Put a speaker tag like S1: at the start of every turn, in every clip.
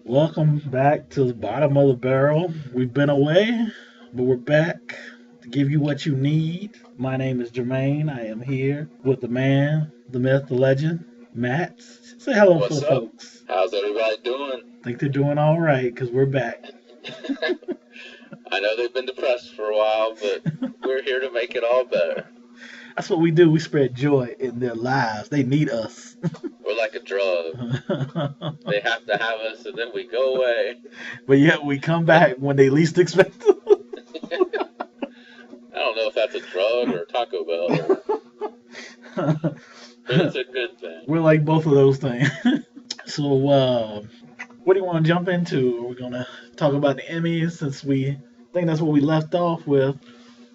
S1: Welcome back to the bottom of the barrel. We've been away, but we're back to give you what you need. My name is Jermaine. I am here with the man, the myth, the legend, Matt. Say hello for
S2: What's
S1: the
S2: up?
S1: folks.
S2: How's everybody doing?
S1: Think they're doing all right because we're back.
S2: I know they've been depressed for a while, but we're here to make it all better.
S1: That's what we do. We spread joy in their lives. They need us.
S2: We're like a drug. They have to have us, and then we go away.
S1: But yet we come back when they least expect it.
S2: I don't know if that's a drug or a Taco Bell, but it's a good thing.
S1: We're like both of those things. So, what do you want to jump into? Are we going to talk about the Emmys since I think that's what we left off with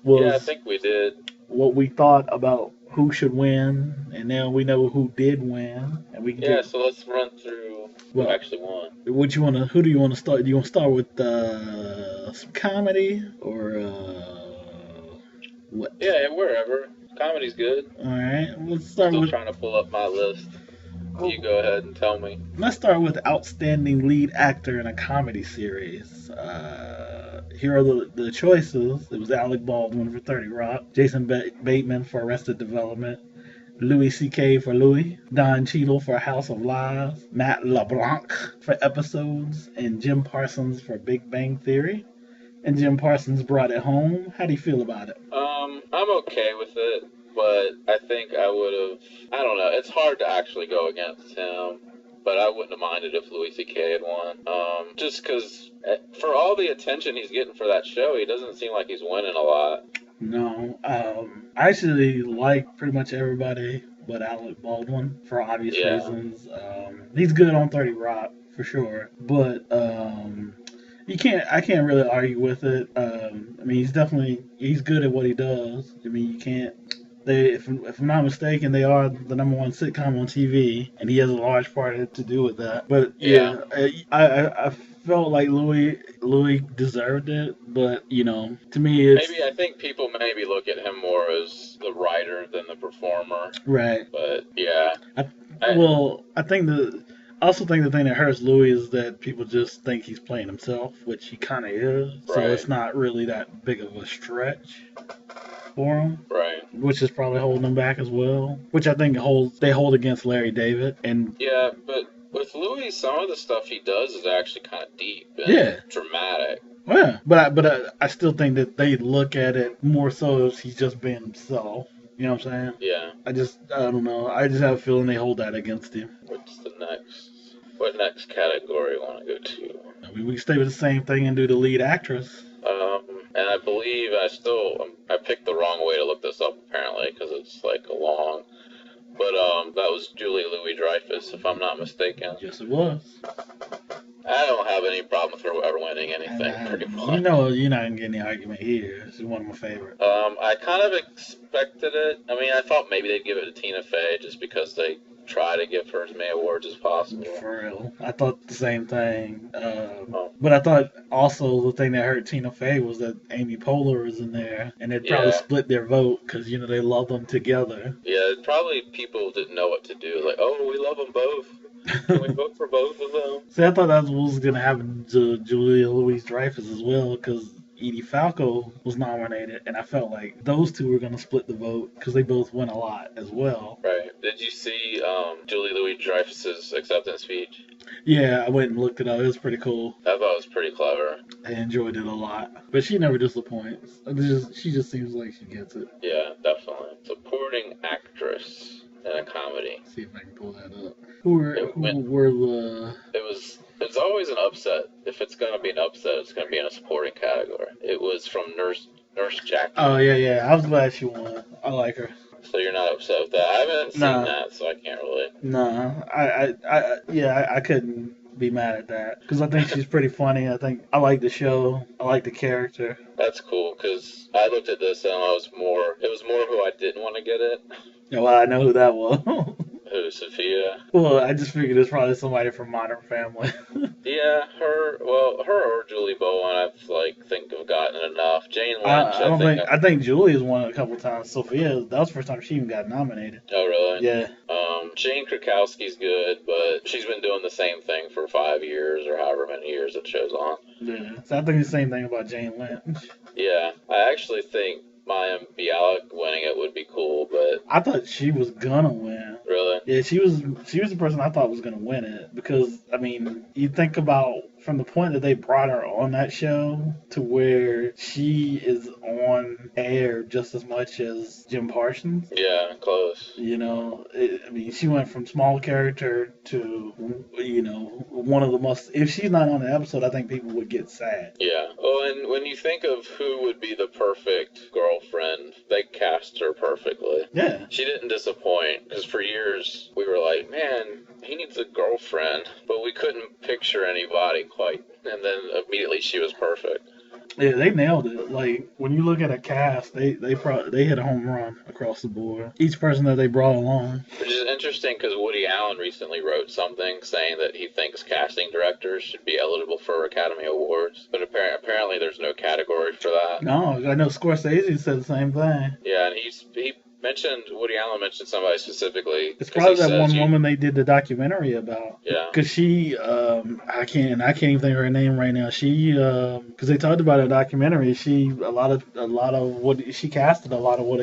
S2: Yeah, I
S1: was
S2: think we did.
S1: what we thought about who should win, and now we know who did win, and we can
S2: Yeah,
S1: get
S2: so let's run through who
S1: well.
S2: actually won.
S1: What you want to? Who do you want to start? Do you want to start with some comedy or what?
S2: Yeah, wherever. Comedy's good.
S1: All right, let's start
S2: Still
S1: with.
S2: trying to pull up my list. You go ahead and tell me.
S1: Let's start with outstanding lead actor in a comedy series. Here are the choices. It was Alec Baldwin for 30 Rock, Jason Bateman for Arrested Development, Louis C.K. for Louis, Don Cheadle for House of Lies, Matt LeBlanc for Episodes, and Jim Parsons for Big Bang Theory. And Jim Parsons brought it home. How do you feel about it?
S2: I'm okay with it, but I think I would have. I don't know. It's hard to actually go against him, but I wouldn't have minded if Louis C.K. had won. Just because for all the attention he's getting for that show, he doesn't seem like he's winning a lot.
S1: No, I actually like pretty much everybody but Alec Baldwin for obvious
S2: Yeah.
S1: reasons. He's good on 30 Rock for sure, but I can't really argue with it. I mean, he's good at what he does. I mean, you can't. If I'm not mistaken, they are the number one sitcom on TV, and he has a large part to do with that. But yeah, I felt like Louis deserved it, but to me, it's
S2: Maybe I think people maybe look at him more as the writer than the performer.
S1: right.
S2: But yeah,
S1: Well, I also think the thing that hurts Louis is that people just think he's playing himself, which he kind of is. So
S2: Right.
S1: it's not really that big of a stretch for him,
S2: right.
S1: which is probably holding him back as well. Which I think they hold against Larry David, and
S2: Yeah, but with Louis, some of the stuff he does is actually kind of deep and
S1: Yeah.
S2: dramatic.
S1: yeah, but I still think that they look at it more so as he's just being himself. You know what I'm saying?
S2: Yeah.
S1: I don't know. I just have a feeling they hold that against him.
S2: What's the next? What next category you want to go to?
S1: I mean, we can stay with the same thing and do the lead actress.
S2: And I believe I picked the wrong way to look this up apparently because it's like a long. But that was Julie Louis-Dreyfus, if I'm not mistaken.
S1: Yes, it was.
S2: I don't have any problem with her ever winning anything, pretty much.
S1: You know, you're not gonna get any argument here. This is one of my favorites.
S2: I kind of expected it. I mean, I thought maybe they'd give it to Tina Fey just because they try to give her as many awards as possible.
S1: For real, I thought the same thing. But I thought also the thing that hurt Tina Fey was that Amy Poehler was in there, and they'd probably
S2: Yeah.
S1: split their vote because they love them together.
S2: Yeah, probably people didn't know what to do. Like, oh, we love them both. Can we vote for both of them?
S1: See, I thought that was gonna happen to Julia Louis-Dreyfus as well because Edie Falco was nominated, and I felt like those two were gonna split the vote because they both win a lot as well.
S2: Right. Did you see Julie Louis-Dreyfus's acceptance speech?
S1: Yeah, I went and looked it up. It was pretty cool.
S2: I thought it was pretty clever.
S1: I enjoyed it a lot. But she never disappoints. She just seems like she gets it.
S2: Yeah, definitely. Supporting actress in a comedy.
S1: Let's see if I can pull that up. Who were the...
S2: It's always an upset. If it's gonna be an upset, it's gonna be in a supporting category. It was from Nurse Jackie.
S1: Oh, yeah. I was glad she won. I like her.
S2: So you're not upset with that? I haven't seen that, so I can't really.
S1: No, I couldn't be mad at that because I think she's pretty funny. I like the show. I like the character.
S2: That's cool because I looked at this and it was more who I didn't want to get it.
S1: Yeah, well, I know who that was.
S2: Who, Sophia?
S1: Well, I just figured it's probably somebody from Modern Family.
S2: Yeah, her or Julie Bowen, I've think have gotten enough. Jane Lynch,
S1: I don't think. I think Julie has won a couple times. Sophia, that was the first time she even got nominated.
S2: Oh, really?
S1: Yeah.
S2: Jane Krakowski's good, but she's been doing the same thing for 5 years or however many years it shows on.
S1: Yeah. So I think the same thing about Jane Lynch.
S2: Yeah, I actually think Mayim Bialik winning it would be cool, but
S1: I thought she was gonna win.
S2: Really?
S1: Yeah, she was the person I thought was gonna win it because I mean, you think about from the point that they brought her on that show to where she is on air just as much as Jim Parsons.
S2: Yeah, close.
S1: You know, I mean, she went from small character to, one of the most. If she's not on the episode, I think people would get sad.
S2: Yeah. Well, and when you think of who would be the perfect girlfriend, they cast her perfectly.
S1: Yeah.
S2: She didn't disappoint because for years we were like, man, he needs a girlfriend, but we couldn't picture anybody quite. And then immediately she was perfect.
S1: Yeah, they nailed it. Like when you look at a cast, they hit a home run across the board. Each person that they brought along.
S2: Which is interesting because Woody Allen recently wrote something saying that he thinks casting directors should be eligible for Academy Awards, but apparently there's no category for that.
S1: No, I know Scorsese said the same thing.
S2: Yeah, and Woody Allen mentioned somebody specifically.
S1: It's probably that one woman they did the documentary about.
S2: Yeah.
S1: Because she, I can't even think of her name right now. She, because they talked about a documentary. She casted a lot of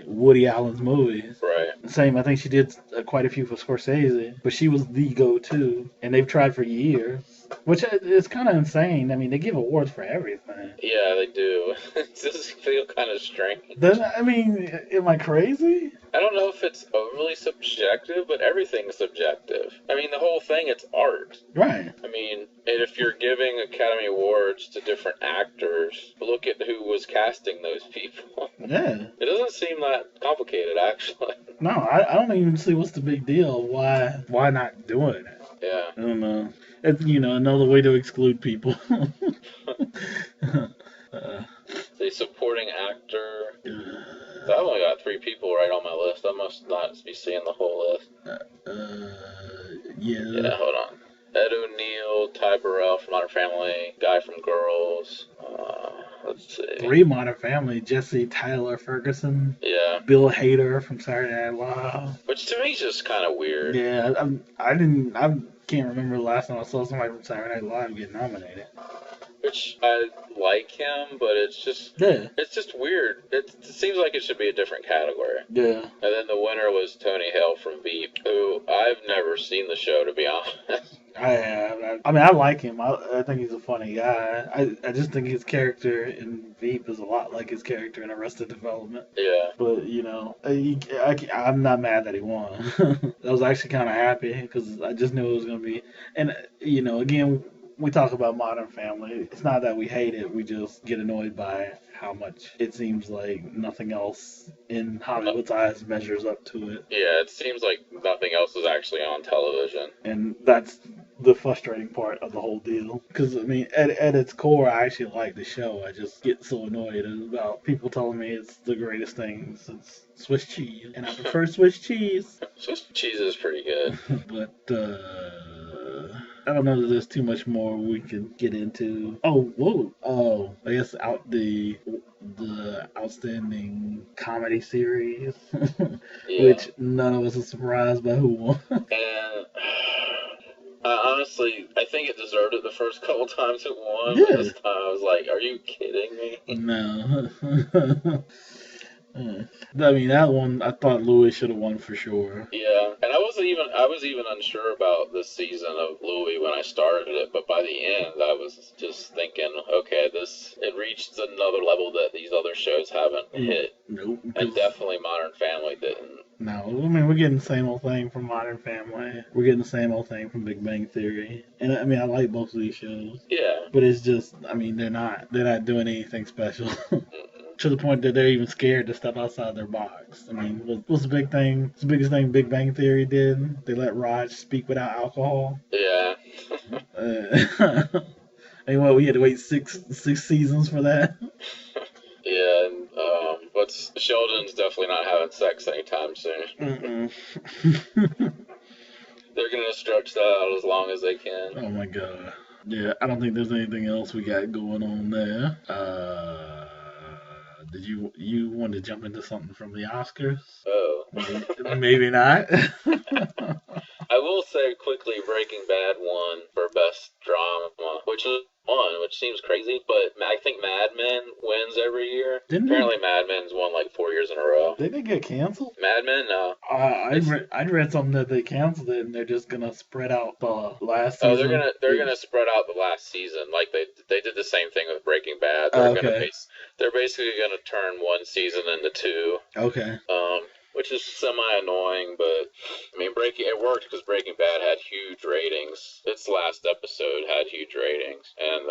S1: Woody Allen's movies.
S2: Right.
S1: Same, I think she did quite a few for Scorsese, but she was the go-to, and they've tried for years. Which is kind of insane. I mean, they give awards for everything.
S2: Yeah, they do. It does feel kind of strange.
S1: I mean, am I crazy?
S2: I don't know if it's overly subjective, but everything's subjective. I mean, the whole thing, it's art.
S1: Right.
S2: I mean, and if you're giving Academy Awards to different actors, look at who was casting those people.
S1: Yeah.
S2: It doesn't seem that complicated, actually.
S1: No, I don't even see what's the big deal. Why not doing it?
S2: Yeah.
S1: I don't know. It's, another way to exclude people.
S2: The supporting actor. So I've only got 3 people right on my list. I must not be seeing the whole list.
S1: Yeah.
S2: Yeah, hold on. Ed O'Neill, Ty Burrell from Modern Family, guy from Girls. Let's see.
S1: 3 Modern Family. Jesse Tyler Ferguson.
S2: Yeah.
S1: Bill Hader from Saturday Night Live.
S2: Which to me is just kind of weird.
S1: Yeah, I can't remember the last time I saw somebody from Saturday Night Live get nominated.
S2: Which I like him, but it's just weird. It seems like it should be a different category.
S1: Yeah.
S2: And then the winner was Tony Hale from Veep, who I've never seen the show, to be honest.
S1: I have. I mean, I like him. I think he's a funny guy. I just think his character in Veep is a lot like his character in Arrested Development.
S2: Yeah.
S1: But, I'm not mad that he won. I was actually kind of happy because I just knew it was going to be. And, again, we talk about Modern Family. It's not that we hate it. We just get annoyed by how much it seems like nothing else in Hollywood's eyes measures up to it.
S2: Yeah, it seems like nothing else is actually on television.
S1: And that's the frustrating part of the whole deal. Because, I mean, at its core, I actually like the show. I just get so annoyed about people telling me it's the greatest thing since Swiss cheese. And I prefer Swiss cheese.
S2: Swiss cheese is pretty good.
S1: But, I don't know that there's too much more we can get into. I guess the outstanding comedy series, which none of us are surprised by who won.
S2: And honestly, I think it deserved it the first couple times it won.
S1: Yeah.
S2: But this time I was like, are you kidding me?
S1: No. I mean, that one, I thought Louis should have won for sure.
S2: Yeah, and I was even unsure about this season of Louis when I started it, but by the end, I was just thinking, okay, it reached another level that these other shows haven't hit.
S1: Nope.
S2: And definitely Modern Family didn't.
S1: No, I mean, we're getting the same old thing from Modern Family. We're getting the same old thing from Big Bang Theory. And, I mean, I like both of these shows.
S2: Yeah.
S1: But it's just, I mean, they're not doing anything special. To the point that they're even scared to step outside their box. I mean, what's the big thing? The biggest thing Big Bang Theory did? They let Raj speak without alcohol.
S2: Yeah.
S1: And we had to wait six seasons for that.
S2: Yeah, and Sheldon's definitely not having sex anytime soon. They're gonna stretch that out as long as they can.
S1: Oh my god. Yeah, I don't think there's anything else we got going on there. Did you want to jump into something from the Oscars?
S2: Oh.
S1: Maybe not.
S2: I will say quickly, Breaking Bad won for Best Drama, which seems crazy, but I think Mad Men wins every year. Apparently Mad Men's won like 4 years in a row.
S1: Did they get canceled?
S2: Mad Men, no.
S1: I'd read something that they canceled it and they're just gonna spread out the last season.
S2: Oh, they're gonna spread out the last season, like they did the same thing with Breaking Bad. They're basically gonna turn one season into two.
S1: Okay.
S2: Which is semi-annoying, but, I mean, it worked because Breaking Bad had huge ratings. Its last episode had huge ratings. And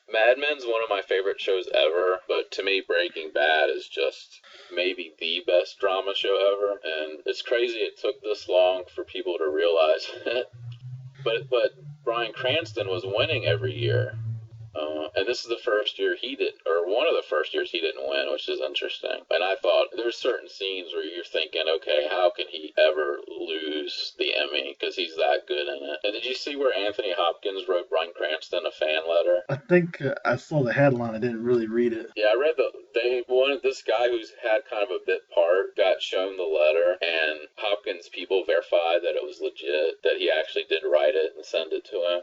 S2: Mad Men's one of my favorite shows ever, but to me, Breaking Bad is just maybe the best drama show ever. And it's crazy it took this long for people to realize it. But Bryan Cranston was winning every year. And this is the first year one of the first years he didn't win, which is interesting. And I thought there's certain scenes where you're thinking, okay, how can he ever lose the Emmy? Because he's that good in it. And did you see where Anthony Hopkins wrote Bryan Cranston a fan letter?
S1: I think I saw the headline. I didn't really read it.
S2: Yeah, I read they wanted this guy who's had kind of a bit part, got shown the letter, and Hopkins people verified that it was legit, that he actually did write it and send it to him.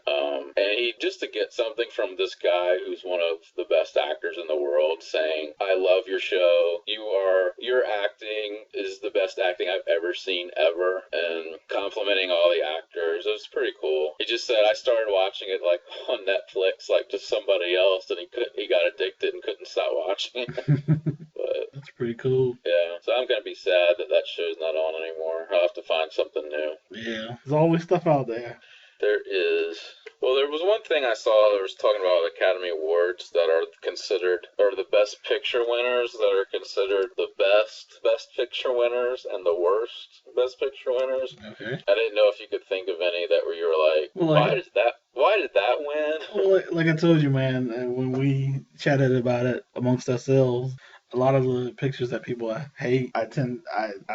S2: And he, just to get something from this guy who's one of the best actors in the world saying, I love your show, your acting is the best acting I've ever seen ever, and complimenting all the actors. It was pretty cool. He just said, I started watching it like on Netflix, like just somebody else, and he got addicted and couldn't stop watching it. But
S1: that's pretty cool.
S2: Yeah, so I'm gonna be sad that show's not on anymore. I'll have to find something new.
S1: Yeah, there's always stuff out there.
S2: There is. Well, there was one thing I saw that was talking about Academy Awards that are considered, or the Best Picture winners that are considered the Best Picture winners and the worst Best Picture winners.
S1: Okay.
S2: I didn't know if you could think of any that where you were like, why did that win?
S1: Well, like I told you, man, when we chatted about it amongst ourselves, a lot of the pictures that people hate, I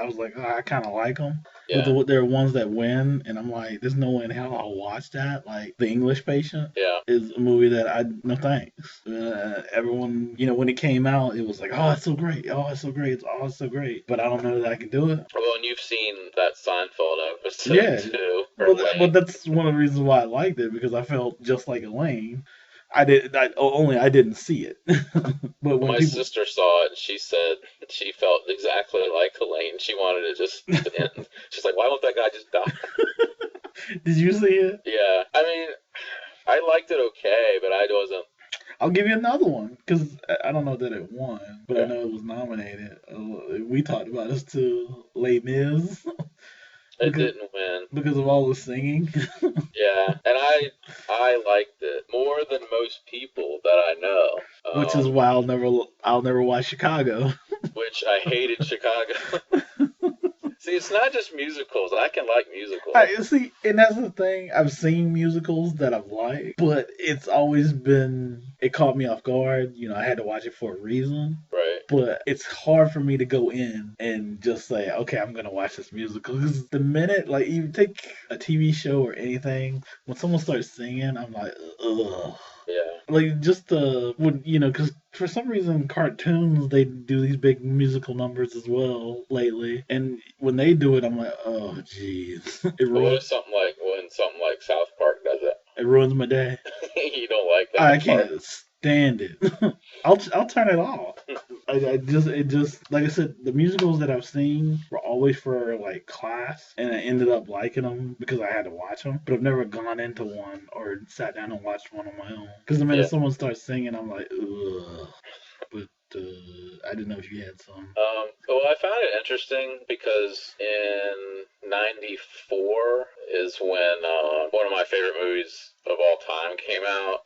S1: was like, oh, I kind of like them.
S2: Yeah.
S1: But there are ones that win, and I'm like, there's no way in hell I'll watch that. Like, The English Patient is a movie that no thanks. Everyone, when it came out, it was like, oh, it's so great. Oh, it's so great. It's so great. But I don't know that I can do it.
S2: Well, and you've seen that Seinfeld episode, too.
S1: Well, that's one of the reasons why I liked it, because I felt just like Elaine. I didn't see it. But when
S2: my sister saw it, and she said she felt exactly like Elaine. She wanted it just to end. She's like, why won't that guy just die?
S1: Did you see it?
S2: Yeah. I mean, I liked it okay, but I wasn't.
S1: I'll give you another one, because I don't know that it won, but I know it was nominated. We talked about this too. Les Mis.
S2: It didn't win.
S1: Because of all the singing?
S2: Yeah, and I liked it more than most people that I know.
S1: Which is why I'll never watch Chicago.
S2: Which I hated Chicago. See, it's not just musicals. I can like musicals.
S1: See, and that's the thing. I've seen musicals that I've liked, but it's always been, it caught me off guard. I had to watch it for a reason.
S2: Right.
S1: But it's hard for me to go in and just say, okay, I'm going to watch this musical. Because the minute, like, you take a TV show or anything, when someone starts singing, I'm like, ugh.
S2: Yeah.
S1: Like, just because for some reason cartoons, they do these big musical numbers as well lately. And when they do it, I'm like, oh, jeez.
S2: When something like South Park does it?
S1: It ruins my day.
S2: You don't like that?
S1: I can't stand it. I'll turn it off. It just like I said, the musicals that I've seen were always for like class, and I ended up liking them because I had to watch them. But I've never gone into one or sat down and watched one on my own. Because the minute someone starts singing, I'm like, ugh. But I didn't know if you had some.
S2: Well, I found it interesting because in '94 is when one of my favorite movies of all time came out,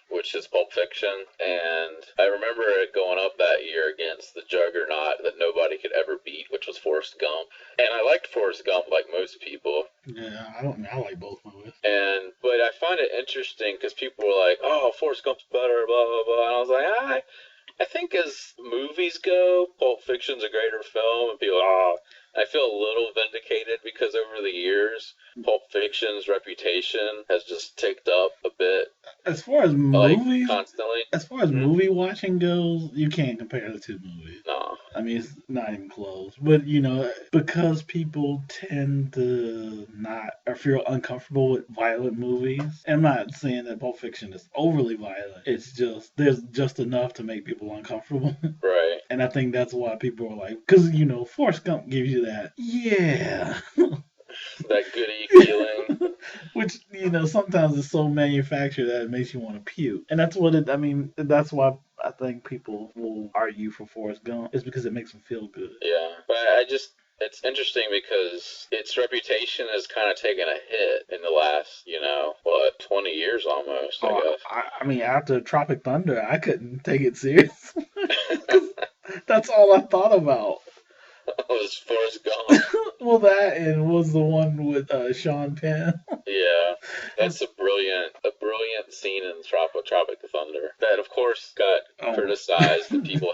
S2: which is Pulp Fiction, and I remember it going up that year against the juggernaut that nobody could ever beat, which was Forrest Gump. And I liked Forrest Gump like most people.
S1: Yeah, I like both movies.
S2: But I find it interesting because people were like, oh, Forrest Gump's better, blah, blah, blah. And I was like, I think as movies go, Pulp Fiction's a greater film, and people, I feel a little vindicated because over the years, Pulp Fiction's reputation has just ticked up a bit,
S1: As far as
S2: like
S1: movies,
S2: constantly.
S1: as far as
S2: Hmm?
S1: movie watching goes, you can't compare the two movies.
S2: No.
S1: I mean, it's not even close. But, because people tend to not or feel uncomfortable with violent movies, and I'm not saying that Pulp Fiction is overly violent. It's just, there's just enough to make people uncomfortable.
S2: Right.
S1: And I think that's why people are like, because, Forrest Gump gives you that, yeah.
S2: That goody feeling.
S1: Which, sometimes it's so manufactured that it makes you want to puke. And that's why I think people will argue for Forrest Gump, is because it makes them feel good.
S2: Yeah. But it's interesting because its reputation has kind of taken a hit in the last, 20 years almost, I guess.
S1: I mean, after Tropic Thunder, I couldn't take it serious. 'Cause that's all I thought about.
S2: Was Forrest Gump.
S1: Well, that and was the one with Sean Penn.
S2: Yeah, that's a brilliant scene in Tropic Thunder. That, of course, got criticized. And people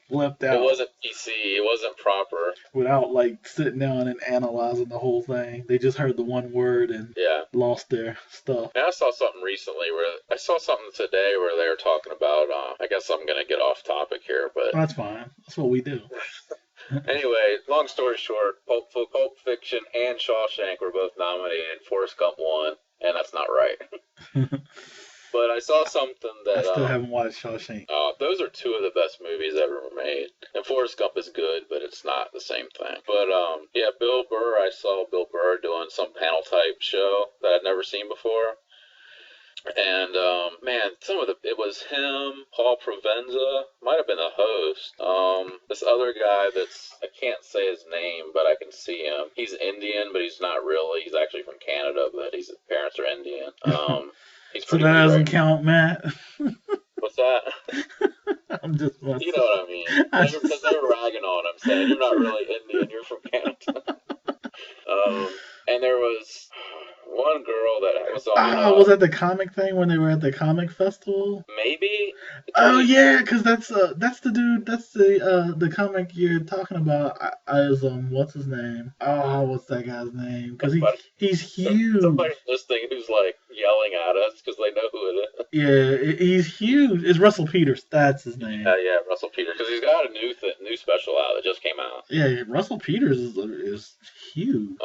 S1: left out.
S2: It wasn't PC. It wasn't proper.
S1: Without sitting down and analyzing the whole thing, they just heard the one word and lost their stuff.
S2: And I saw something today where they were talking about. I guess I'm gonna get off topic here, but
S1: that's fine. That's what we do.
S2: Anyway, long story short, Pulp Fiction and Shawshank were both nominated. Forrest Gump won, and that's not right. But I saw something that... I
S1: still haven't watched Shawshank.
S2: Those are two of the best movies ever made. And Forrest Gump is good, but it's not the same thing. But, Bill Burr, I saw Bill Burr doing some panel-type show that I'd never seen before. And, it was him, Paul Provenza, might have been the host. This other guy I can't say his name, but I can see him. He's Indian, but he's not really. He's actually from Canada, but his parents are Indian.
S1: So that doesn't count, Matt?
S2: What's that?
S1: I'm just...
S2: You know what I mean. Because they're ragging on him, saying you're not really Indian, you're from Canada. And there was... one girl that was on...
S1: was that the comic thing when they were at the comic festival?
S2: Maybe.
S1: Oh yeah, because that's the dude. That's the comic you're talking about. What's his name? Oh, what's that guy's name? Because he's huge.
S2: Somebody listening who's yelling at us because they know who it is.
S1: Yeah, he's huge. It's Russell Peters. That's his name.
S2: Yeah, Russell Peters, because he's got a new special out that just came out.
S1: Yeah, Russell Peters is huge.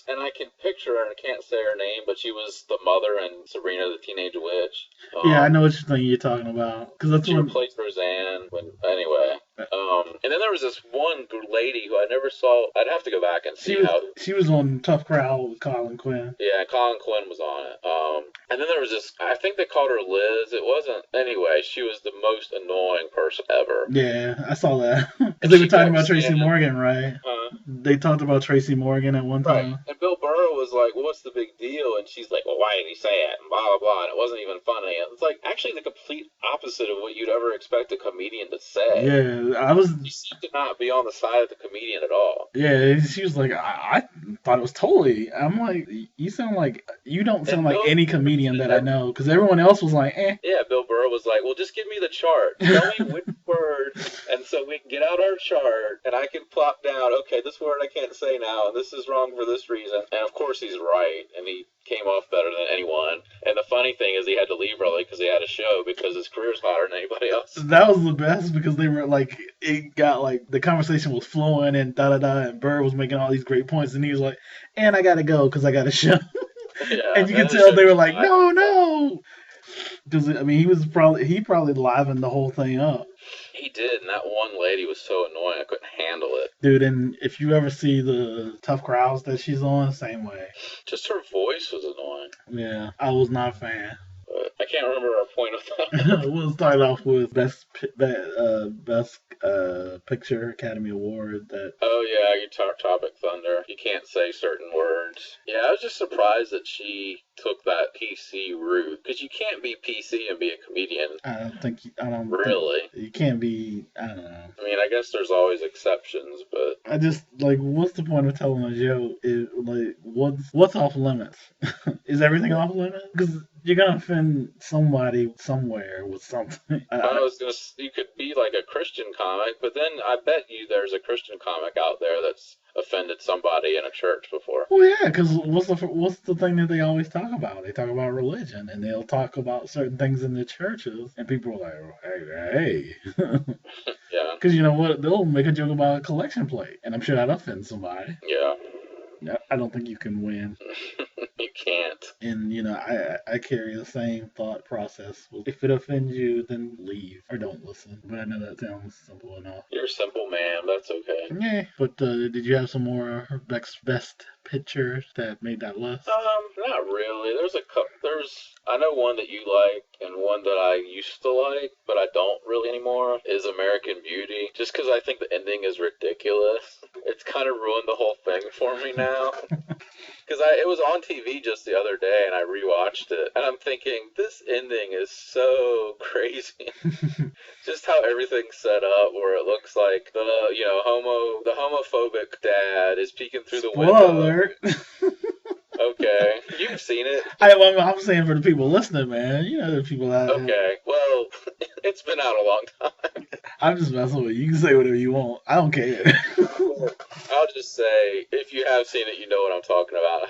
S2: And I can picture her, and I can't say her name, but she was the mother in Sabrina the Teenage Witch.
S1: Yeah, I know which thing you're talking about.
S2: She replaced Roseanne. Anyway. And then there was this one lady who I never saw. I'd have to go back and see how...
S1: She was on Tough Crowd with Colin Quinn.
S2: Yeah, Colin Quinn was on it. And then there was this... I think they called her Liz. It wasn't... Anyway, she was the most annoying person ever.
S1: Yeah, I saw that. Because they were talking about Tracy Morgan, right? They talked about Tracy Morgan at one time.
S2: Right. And Bill Burr was like, well, what's the big deal? And she's like, well, why did he say it? And blah, blah, blah. And it wasn't even funny. And it's actually the complete opposite of what you'd ever expect a comedian to say.
S1: Yeah,
S2: She seemed to not be on the side of the comedian at all.
S1: Yeah, she was like, I thought it was totally... I'm like, you don't sound like any comedian that I know. Because everyone else was like, eh.
S2: Yeah, Bill Burr was like, well, just give me the chart. Tell me which word. And so we can get out our chart. And I can plop down, okay, this word I can't say now. And this is wrong for this reason. And of course he's right. And he came off better than anyone. And the funny thing is he had to leave early because he had a show because his career's hotter than anybody else.
S1: That was the best because they were it got the conversation was flowing and da-da-da, and Burr was making all these great points, and he was like, and I gotta go because I got a show.
S2: Yeah,
S1: and you could tell they were like, no. Because, he probably livened the whole thing up.
S2: He did, and that one lady was so annoying, I couldn't handle it.
S1: Dude, and if you ever see the Tough Crowds that she's on, same way.
S2: Just her voice was annoying.
S1: Yeah, I was not a fan.
S2: But I can't remember our point of that.
S1: We'll start off with best Picture Academy Award.
S2: Oh yeah, you talk Tropic Thunder. You can't say certain words. Yeah, I was just surprised that she took that PC route, because you can't be PC and be a comedian. Really?
S1: You can't be. I don't know.
S2: I mean, I guess there's always exceptions, but
S1: I just what's the point of telling a joke? What's off limits? Is everything off limits? Because You're gonna offend somebody somewhere with something.
S2: I was gonna. You could be like a Christian comic, but then I bet you there's a Christian comic out there that's offended somebody in a church before.
S1: Well, yeah, because what's the thing that they always talk about? They talk about religion, and they'll talk about certain things in the churches, and people are like, hey.
S2: Yeah.
S1: Because you know what? They'll make a joke about a collection plate, and I'm sure that offends somebody.
S2: Yeah.
S1: I don't think you can win.
S2: You can't.
S1: And you know, I carry the same thought process. If it offends you, then leave or don't listen. But I know that sounds simple enough.
S2: You're a simple man. That's okay.
S1: Yeah. But did you have some more best pictures that made that list?
S2: Not really. I know one that you like and one that I used to like, but I don't really anymore, is American Beauty. Just because I think the ending is ridiculous. It's kind of ruined the whole thing for me now. Because it was on TV just the other day, and I rewatched it, and I'm thinking, this ending is so crazy. Just how everything's set up, where it looks like the homophobic dad is peeking through the window.
S1: Spoiler alert.
S2: Okay, you've seen it.
S1: I'm saying for the people listening, man. You know the people out.
S2: Okay, well, it's been out a long time.
S1: I'm just messing with you. You can say whatever you want. I don't care.
S2: I'll just say, if you have seen it, you know what I'm talking about.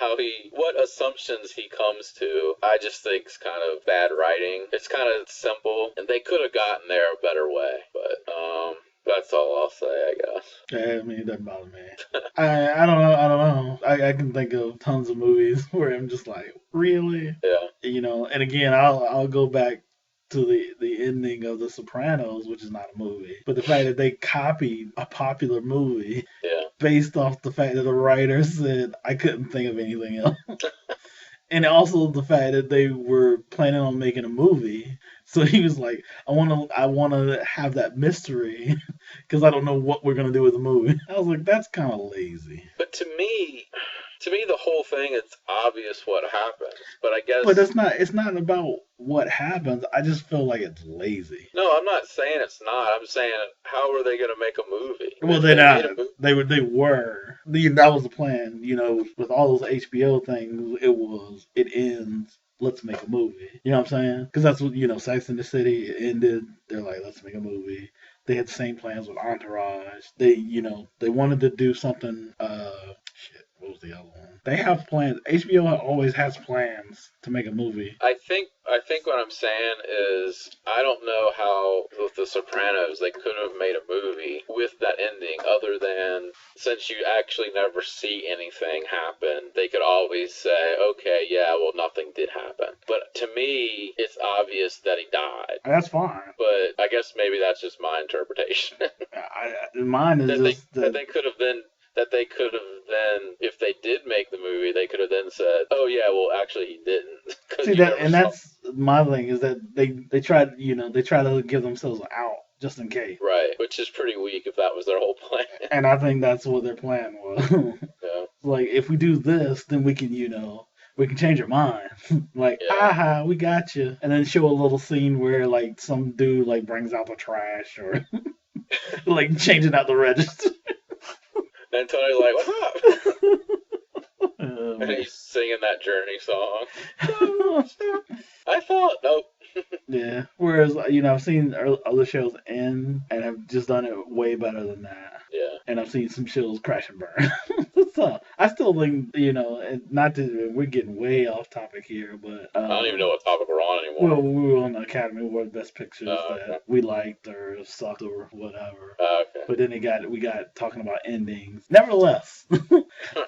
S2: What assumptions he comes to, I just think is kind of bad writing. It's kind of simple, and they could have gotten there a better way, but that's all I'll say, I guess.
S1: Yeah, I mean, it doesn't bother me. I don't know. I can think of tons of movies where I'm just like, really?
S2: Yeah.
S1: You know, and again, I'll go back to the ending of The Sopranos, which is not a movie, but the fact that they copied a popular movie based off the fact that the writer said, I couldn't think of anything else. And also the fact that they were planning on making a movie. So he was like, I want to have that mystery because I don't know what we're going to do with the movie. I was like, that's kind of lazy.
S2: But to me, the whole thing, it's obvious what happens. But I guess...
S1: But it's not about what happens. I just feel like it's lazy.
S2: No, I'm not saying it's not. I'm saying, how are they going to make a movie?
S1: Well, they're not. They were. That was the plan. You know, with all those HBO things, it ends. Let's make a movie. You know what I'm saying? Because that's what, Sex and the City, it ended. They're like, let's make a movie. They had the same plans with Entourage. They wanted to do something, what was the other one? They have plans. HBO always has plans to make a movie.
S2: I think what I'm saying is, I don't know how with The Sopranos they could have made a movie with that ending, other than, since you actually never see anything happen, they could always say, okay, yeah, well, nothing did happen. But to me, it's obvious that he died.
S1: That's fine.
S2: But I guess maybe that's just my interpretation.
S1: Mine is
S2: that they could have then, if they did make the movie, they could have then said, oh yeah, well, actually he didn't.
S1: See, that's my thing, is that they try to give themselves an out just in case.
S2: Right, which is pretty weak if that was their whole plan.
S1: And I think that's what their plan was.
S2: Yeah.
S1: Like, if we do this, then we can, we can change your mind. Like, aha, we got you. And then show a little scene where, like, some dude, like, brings out the trash or, like, changing out the register.
S2: And Tony's like, what's up? And he's singing that Journey song. I thought, nope.
S1: Yeah. Whereas, I've seen other shows end and have just done it way better than that.
S2: Yeah.
S1: And I've seen some shows crash and burn. So, I still think, we're getting way off topic here, but...
S2: I don't even know what topic we're on anymore.
S1: Well, we were on the Academy Award Best Pictures that we liked or sucked or whatever.
S2: Okay.
S1: But then we got talking about endings. Nevertheless,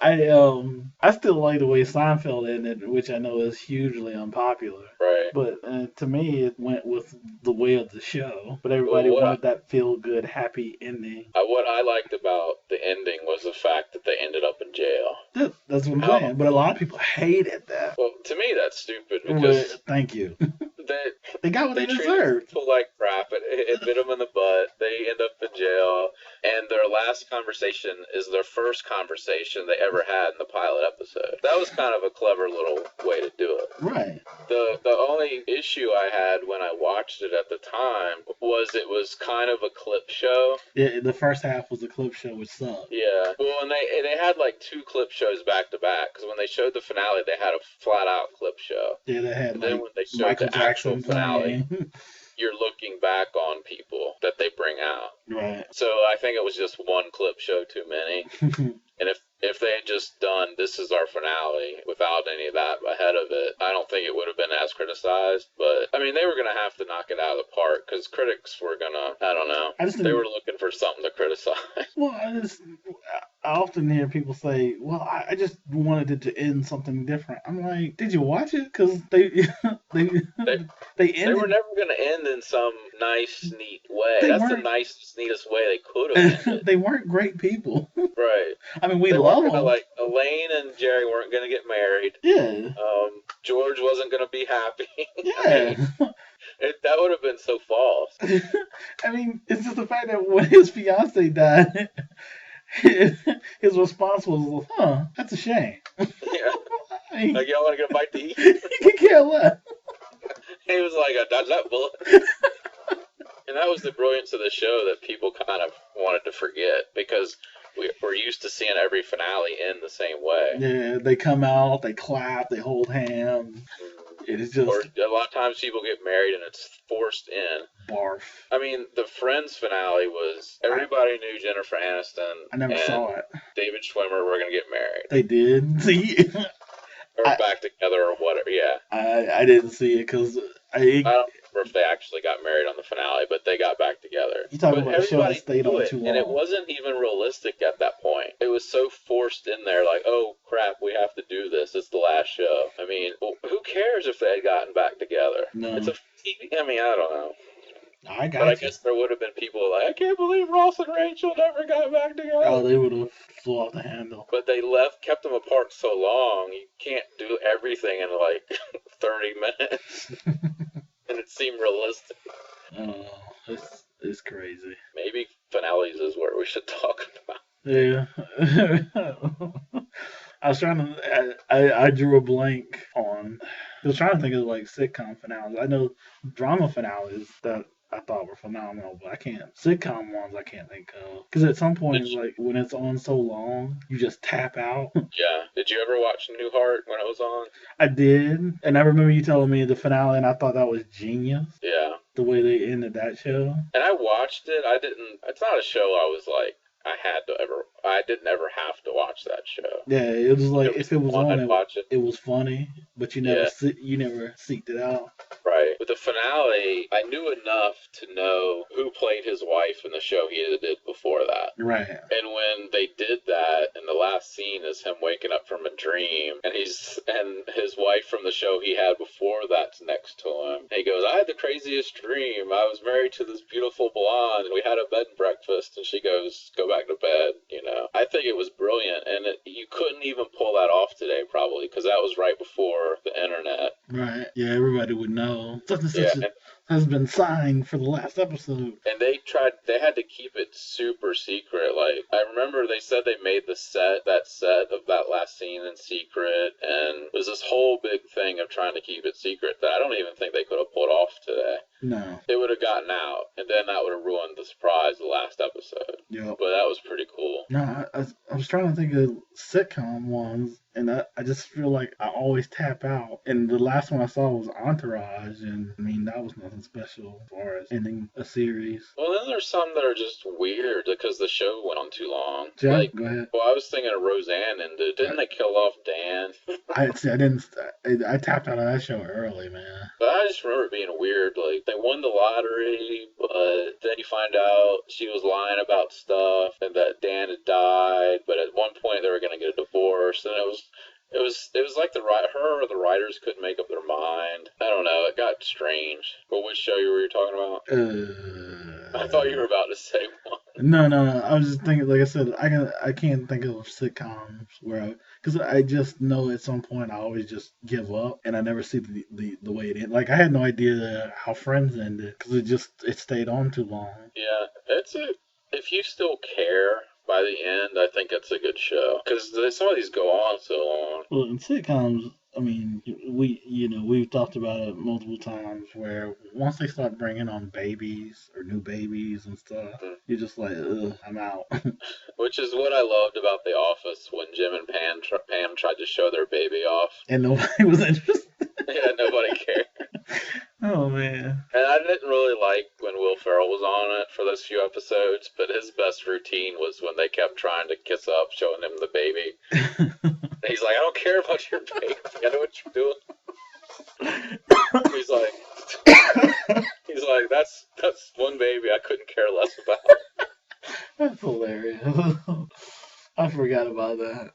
S1: I still like the way Seinfeld ended, which I know is hugely unpopular.
S2: Right.
S1: But to me, it went with the way of the show. But everybody wanted that feel-good, happy ending.
S2: What I liked about the ending was the fact that they ended up in jail.
S1: That's what I'm saying. But a lot of people hated that.
S2: Well, to me, that's stupid because...
S1: Thank you.
S2: They
S1: got what they
S2: treated
S1: deserved.
S2: people like crap. It bit them in the butt. They end up in jail, and their last conversation is their first conversation they ever had in the pilot episode. That was kind of a clever little way to do it.
S1: Right.
S2: The only issue I had when I watched it at the time was it was kind of a clip show.
S1: Yeah, the first half was a clip show, which sucked.
S2: Yeah. Well, and they had like 2 clip shows back to back, because when they showed the finale, they had a flat out clip show.
S1: Yeah, they had
S2: and then when they showed
S1: Michael
S2: the actual
S1: Jackson
S2: finale,
S1: playing.
S2: you're looking back on people that they bring out.
S1: Right.
S2: So I think it was just one clip show too many. And if they had just done this is our finale without any of that ahead of it, I don't think it would have been as criticized. But, I mean, they were going to have to knock it out of the park because critics were going to, I don't know. They were looking for something to criticize.
S1: Well, I often hear people say, well, I just wanted it to end something different. I'm like, did you watch it? Because they ended.
S2: They were never going to end in some nice, neat way. That's the nicest, neatest way they could have ended.
S1: They weren't great people.
S2: Right.
S1: I mean, we love them.
S2: Like, Elaine and Jerry weren't going to get married.
S1: Yeah.
S2: George wasn't going to be happy.
S1: Yeah.
S2: That would have been so false.
S1: I mean, it's just the fact that when his fiance died, his response was, that's a shame.
S2: Yeah.
S1: I mean,
S2: like, y'all want to get a bite to eat?
S1: He could care less.
S2: He was like, I dodged that bullet. And that was the brilliance of the show that people kind of wanted to forget, because we're used to seeing every finale end the same way.
S1: Yeah, they come out, they clap, they hold hands. It is just... Or
S2: a lot of times people get married and it's forced in.
S1: Barf.
S2: I mean, the Friends finale was... Everybody knew Jennifer Aniston
S1: I never saw it.
S2: David Schwimmer were going to get married.
S1: They did? See?
S2: Or back together or whatever, yeah.
S1: I didn't see it because... I don't
S2: remember if they actually got married on the finale, but they got back together.
S1: You talking about a show that stayed on too long.
S2: And it wasn't even realistic at that point. It was so forced in there, like, oh, crap, we have to do this. It's the last show. I mean, who cares if they had gotten back together?
S1: No.
S2: It's a TV... I mean, I don't know.
S1: I
S2: guess there would have been people like, I can't believe Ross and Rachel never got back together.
S1: Oh, they would have flew off the handle.
S2: But they kept them apart so long, you can't do everything in like 30 minutes. And it seemed realistic.
S1: Oh, it's crazy.
S2: Maybe finales is where we should talk about.
S1: Yeah. I was trying to... I drew a blank on... I was trying to think of like sitcom finales. I know drama finales that I thought were phenomenal, but I can't. Sitcom ones I can't think of. Because at some point, like when it's on so long, you just tap out.
S2: Yeah. Did you ever watch Newhart when it was on?
S1: I did. And I remember you telling me the finale, and I thought that was genius.
S2: Yeah.
S1: The way they ended that show.
S2: And I watched it. It's not a show I was like, I didn't ever have to watch that show.
S1: Yeah, it was like if it was on, it was funny, but you never seeked it out.
S2: Right. With the finale, I knew enough to know who played his wife in the show he did before that.
S1: Right.
S2: And when they did that, and the last scene is him waking up from a dream, and his wife from the show he had before that's next to him. And he goes, I had the craziest dream. I was married to this beautiful blonde, and we had a bed and breakfast. And she goes, go back to bed, you know. I think it was brilliant, and you couldn't even pull that off today, probably, because that was right before the internet.
S1: Right. Yeah, everybody would know. Such and such has been signed for the last episode.
S2: And they had to keep it super secret. Like, I remember they said they made that set of that last scene in secret, and it was this whole big thing of trying to keep it secret that I don't even think they could have pulled off today.
S1: No.
S2: It would have gotten out, and then that would have ruined the surprise of the last episode.
S1: Yep.
S2: But that was pretty cool.
S1: No, I was trying to think of sitcom ones, and I just feel like I always tap out. And the last one I saw was Entourage, and I mean, that was nothing special as far as ending a series.
S2: Well, then there's some that are just weird because the show went on too long.
S1: Yeah, like, go ahead.
S2: Well, I was thinking of Roseanne, and didn't they kill off Dan?
S1: I tapped out of that show early, man.
S2: But I just remember it being weird. Like, they won the lottery, but then you find out she was lying about stuff, and that Dan had died, but at one point they were going to get a divorce, and it was like her or the writers couldn't make up their mind. I don't know. It got strange. But which show were you talking about? I thought you were about to say one.
S1: No. I was just thinking, like I said, I can't think of sitcoms because I just know at some point I always just give up, and I never see the way it ended. Like, I had no idea how Friends ended because it stayed on too long.
S2: Yeah, if you still care by the end, I think it's a good show. Because some of these go on so long.
S1: Well, in sitcoms, I mean, we've talked about it multiple times where once they start bringing on babies or new babies and stuff, you're just like, ugh, I'm out.
S2: Which is what I loved about The Office when Jim and Pam tried to show their baby off.
S1: And nobody was interested.
S2: Yeah, nobody cared.
S1: Oh, man.
S2: And I didn't really like when Will Ferrell was on it for those few episodes, but his best routine was when they kept trying to kiss up, showing him the baby. He's like, I don't care about your baby. I know what you're doing. He's like, that's one baby I couldn't care less about.
S1: That's hilarious. I forgot about that.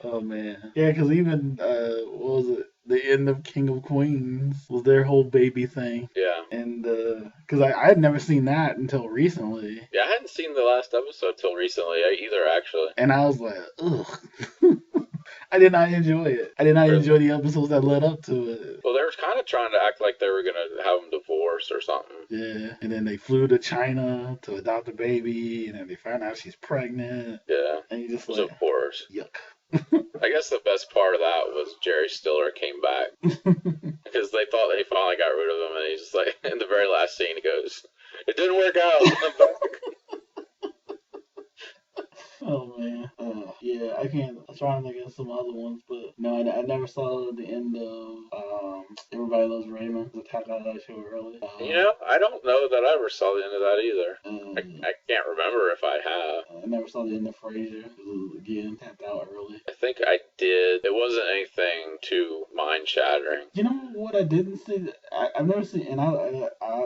S1: Oh, man. Yeah, because even, what was it? The end of King of Queens was their whole baby thing.
S2: Yeah.
S1: And, because I had never seen that until recently.
S2: Yeah, I hadn't seen the last episode till recently either, actually.
S1: And I was like, ugh. I did not enjoy it. I did not enjoy the episodes that led up to it.
S2: Well, they were kind of trying to act like they were going to have them divorce or something.
S1: Yeah, and then they flew to China to adopt a baby, and then they found out she's pregnant.
S2: Yeah.
S1: And you just
S2: like, of course.
S1: Yuck.
S2: I guess the best part of that was Jerry Stiller came back. Because they thought they finally got rid of him, and he's just like, in the very last scene, he goes, it didn't work out. I'm back.
S1: Oh, man. Yeah, I can't. I'm trying to think of some other ones, but no, I never saw the end of Everybody Loves Raymond. I talked about that show early.
S2: I don't know that I ever saw the end of that either. I can't remember if I have.
S1: I never saw the end of Frasier. Again, tapped out early.
S2: I think I did. It wasn't anything too mind-shattering.
S1: You know what I didn't see? I've never seen, and I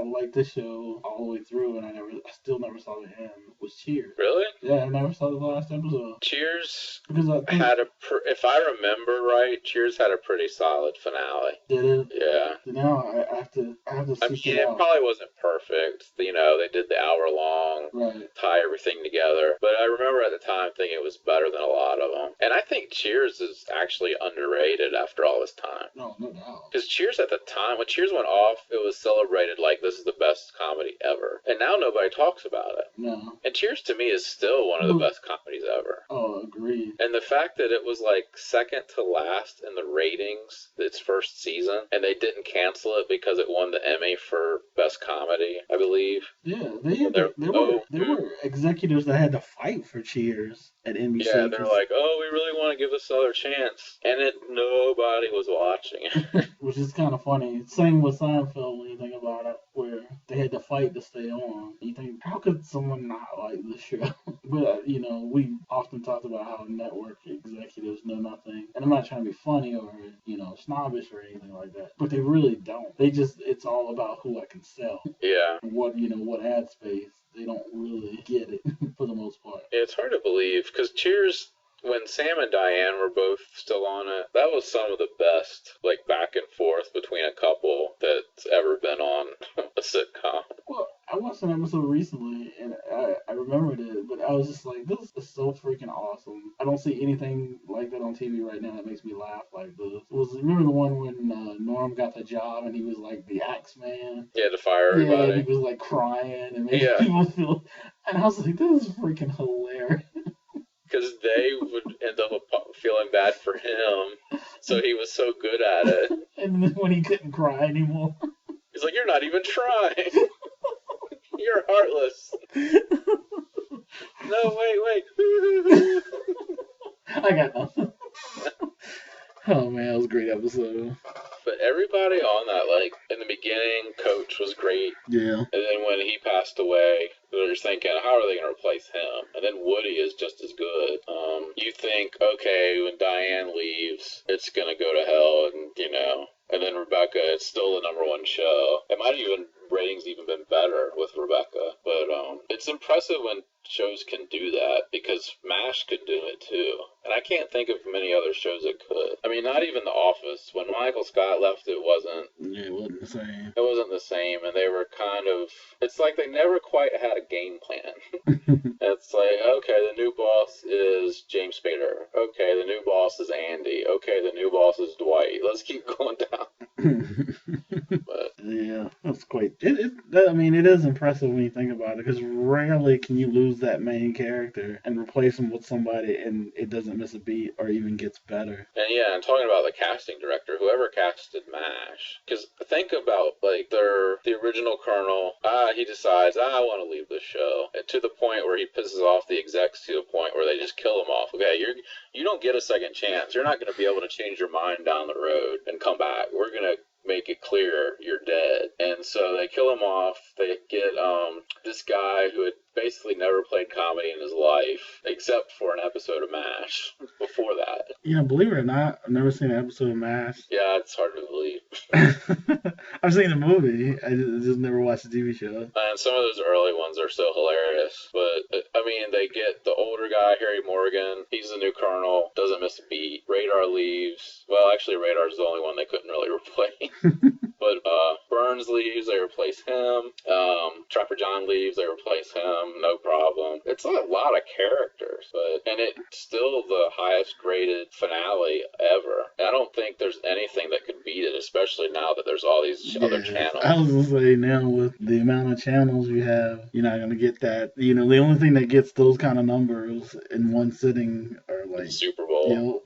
S1: like this show all the way through, and I still never saw the end. Was Cheers?
S2: Really?
S1: Yeah, I never saw the last episode.
S2: Cheers
S1: because
S2: had if I remember right, Cheers had a pretty solid finale.
S1: Did it?
S2: Yeah.
S1: Now I have to seek it out.
S2: It probably wasn't perfect. They did the hour-long, tie everything together. But I remember at the time thinking it was better than a lot of them. And I think Cheers is actually underrated after all this time.
S1: No doubt.
S2: Because Cheers at the time, when Cheers went off, it was celebrated like this is the best comedy ever. And now nobody talks about it.
S1: No.
S2: And Cheers to me is still one of the best comedies ever.
S1: Oh, agreed.
S2: And the fact that it was like second to last in the ratings its first season, and they didn't cancel it because it won the Emmy for best comedy, I believe.
S1: Yeah, there were executives that had to fight for Cheers at NBC.
S2: Yeah, they're like, oh, we really want to give this another chance, and nobody was watching it.
S1: Which is kind of funny. Same with Seinfeld when you think about it, where they had to fight to stay on. You think, how could someone not like this show? But we often talked about how network executives know nothing, and I'm not trying to be funny or snobbish or anything like that, but they really don't. It's all about who I can sell.
S2: Yeah.
S1: What ad space. They don't really get it for the most part.
S2: It's hard to believe because Cheers, when Sam and Diane were both still on it, that was some of the best, back and forth between a couple that's ever been on a sitcom.
S1: Well, I watched an episode recently, and I remembered it, but I was just like, this is so freaking awesome. I don't see anything like that on TV right now that makes me laugh like this. Remember the one when Norm got the job, and he was like the axe man?
S2: Yeah, to fire everybody.
S1: Yeah, and he was crying and making people feel... And I was like, this is freaking hilarious.
S2: Because they would end up feeling bad for him, so he was so good at it.
S1: And then when he couldn't cry anymore.
S2: He's like, you're not even trying. You're heartless. No, wait.
S1: I got nothing. Oh, man, that was a great episode.
S2: But everybody on that, in the beginning, Coach was great.
S1: Yeah.
S2: And then when he passed away, they're thinking, how are they going to replace him? And then Woody is just as good. You think, okay, when Diane leaves, it's going to go to hell, and then Rebecca, it's still the number one show. It might have ratings even been better with Rebecca. But it's impressive when shows can do that, because MASH could do it too. And I can't think of many other shows that could. I mean, not even The Office. When Michael Scott left, it wasn't...
S1: Yeah, it wasn't the same.
S2: It wasn't the same, and they were kind of... It's like they never quite had a game plan. It's like, okay, the new boss is James Spader. Okay, the new boss is Andy. Okay, the new boss is Dwight. Let's keep going down. But
S1: yeah, That's quite. I mean, it is impressive when you think about it, because rarely can you lose that main character and replace him with somebody and it doesn't miss a beat or even gets better.
S2: And yeah, and talking about the casting director, whoever casted MASH, because think about like the original Colonel. He decides I want to leave the show, and to the point where he pisses off the execs to the point where they just kill him off. Okay, you don't get a second chance. You're not going to be able to change your mind down the road and come back. We're gonna make it clear you're dead. And so they kill him off. They get this guy who had basically never played comedy in his life, except for an episode of MASH before that.
S1: Believe it or not, I've never seen an episode of MASH.
S2: Yeah, it's hard to believe.
S1: I've seen the movie. I just never watched the TV show.
S2: And some of those early ones are so hilarious. But, I mean, they get the older guy, Harry Morgan. He's the new Colonel. Doesn't miss a beat. Radar leaves. Well, actually, Radar's the only one they couldn't really replace. But Burns leaves, they replace him. Trapper John leaves, they replace him. No problem. It's a lot of characters, and it's still the highest graded finale ever. I don't think there's anything that could beat it, especially now that there's all these other channels.
S1: I was gonna say, now with the amount of channels you have, you're not gonna get that. The only thing that gets those kind of numbers in one sitting are like
S2: Super Bowl.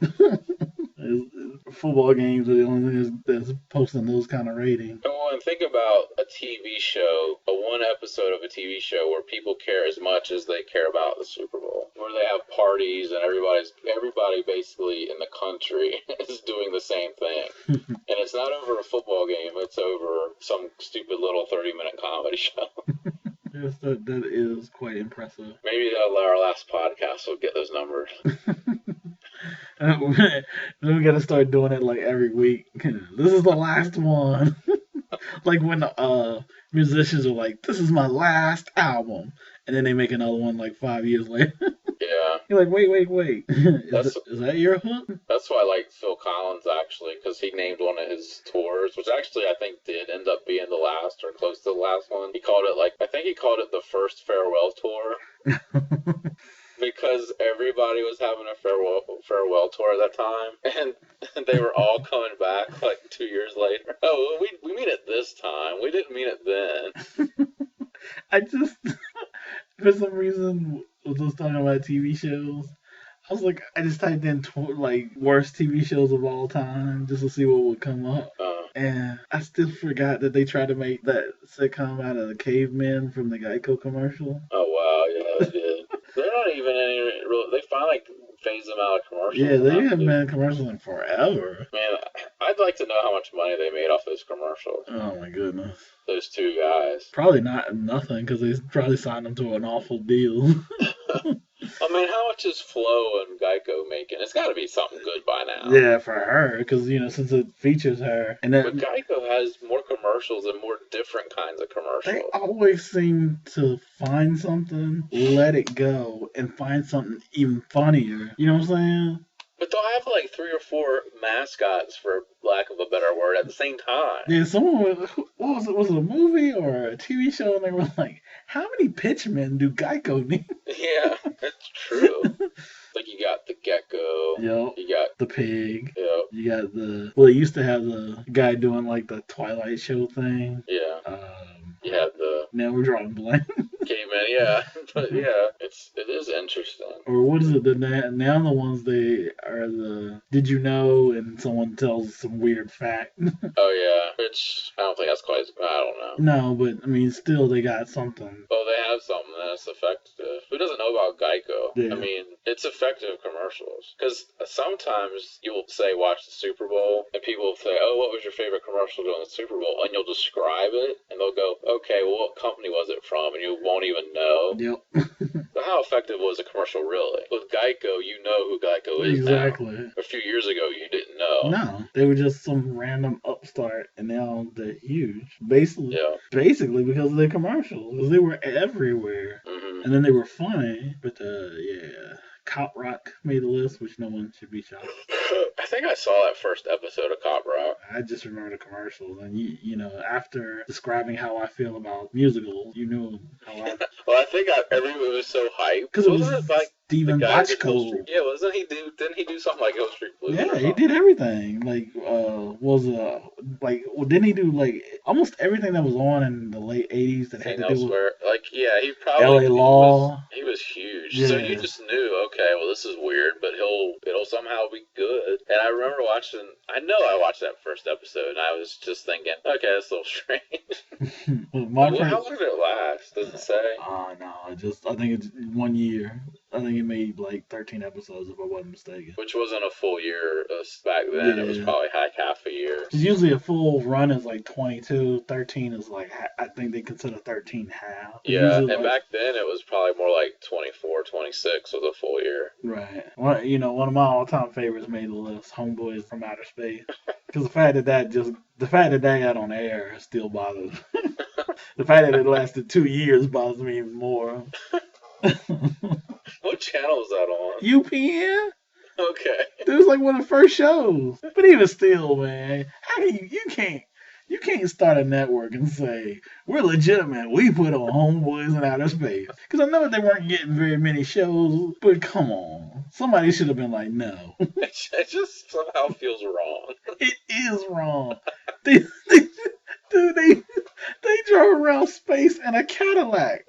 S1: Football games are the only thing that's posting those kind of ratings.
S2: And think about a TV show, one episode of a TV show where people care as much as they care about the Super Bowl, where they have parties and everybody basically in the country is doing the same thing. And it's not over a football game, it's over some stupid little 30-minute comedy show.
S1: Yes, that is quite impressive.
S2: Maybe our last podcast will get those numbers.
S1: Then we gotta start doing it like every week. This is the last one. Like when musicians are like, "This is my last album," and then they make another one like 5 years later.
S2: Yeah.
S1: You're like, wait. Is that your hook?
S2: That's why I like Phil Collins, actually, because he named one of his tours, which actually I think did end up being the last or close to the last one. He called it the first farewell tour. Because everybody was having a farewell tour at that time, and they were all coming back like 2 years later. Oh, we mean it this time. We didn't mean it then.
S1: I just, for some reason, was just talking about TV shows. I was like, I just typed in worst TV shows of all time just to see what would come up. And I still forgot that they tried to make that sitcom out of the cavemen from the Geico commercial.
S2: Oh wow, yeah, they did. They're not even they finally phased them out of commercials.
S1: Yeah, they haven't been in commercials in forever.
S2: Man, I'd like to know how much money they made off those commercials.
S1: Oh my goodness.
S2: Those two guys.
S1: Probably not nothing, because they probably signed them to an awful deal.
S2: I mean, how much is Flo and Geico making? It's got to be something good by now.
S1: Yeah, for her, because, since it features her. And then,
S2: but Geico has more commercials and more different kinds of commercials.
S1: They always seem to find something, let it go, and find something even funnier. You know what I'm saying?
S2: But they'll have like 3 or 4 mascots, for lack of a better word, at the same time.
S1: Yeah, someone was it a movie or a TV show, and they were like, how many pitchmen do Geico need?
S2: Yeah, that's true. Like you got the gecko.
S1: Yep.
S2: You got
S1: the pig.
S2: Yep.
S1: You got they used to have the guy doing like the Twilight Show thing.
S2: Yeah. You had the...
S1: Now we're drawing blank.
S2: Caveman, yeah. But yeah, it is interesting.
S1: Or what is it? Now the ones they are the did you know, and someone tells some weird fact.
S2: Oh yeah, which I don't think that's quite. I don't know.
S1: No, but I mean, still they got something.
S2: Well, they have something that's effective. Who doesn't know about Geico?
S1: Yeah.
S2: I mean, it's effective commercials. Because sometimes you'll say watch the Super Bowl, and people will say, "Oh, what was your favorite commercial during the Super Bowl?" And you'll describe it, and they'll go, "Okay, well, what company was it from?" And you won't even know.
S1: Yep.
S2: But how effective was a commercial really? With Geico, you know who Geico is
S1: exactly.
S2: now. A few years ago, you didn't know.
S1: No, they were just some random upstart, and now they're huge. Basically because of their commercials, because they were everywhere, and then they were funny. But Cop Rock made the list, which no one should be shocked.
S2: I think I saw that first episode of Cop Rock.
S1: I just remember the commercials, and you know, after describing how I feel about musicals, you knew how I.
S2: Well, I think everyone was so hyped
S1: because it was
S2: like
S1: Steven
S2: guy did Hill
S1: Bochco.
S2: Street. Yeah, didn't he do something like Hill Street Blues?
S1: Yeah, he did everything. Didn't he do like almost everything that was on in the late '80s that had
S2: Seen
S1: to do with
S2: elsewhere. Like, yeah,
S1: L.A. Law?
S2: he was huge. So you
S1: Yeah.
S2: just knew, okay, well this is weird, but it'll somehow be good. And I remember I know I watched that first episode and I was just thinking, okay, that's a little strange. How long did it last? Does it say?
S1: No, I think it's 1 year. I think it made like 13 episodes if I wasn't mistaken.
S2: Which wasn't a full year back then.
S1: Yeah.
S2: It was probably like half a year.
S1: Usually a full run is like 22. 13 is like, I think they consider 13 half.
S2: Yeah, and back then it was probably more like 24, 26 was a full year.
S1: Right. Well, one of my all-time favorites made the list, Homeboys from Outer Space. Because the fact that that got on air still bothers me. The fact that it lasted 2 years bothers me even more.
S2: What channel is that on?
S1: UPN?
S2: Okay.
S1: It was like one of the first shows. But even still, man, how can you can't start a network and say, we're legitimate. We put on Homeboys in Outer Space. Because I know they weren't getting very many shows, but come on. Somebody should have been like, no.
S2: It just somehow feels wrong.
S1: It is wrong. They drove around space in a Cadillac.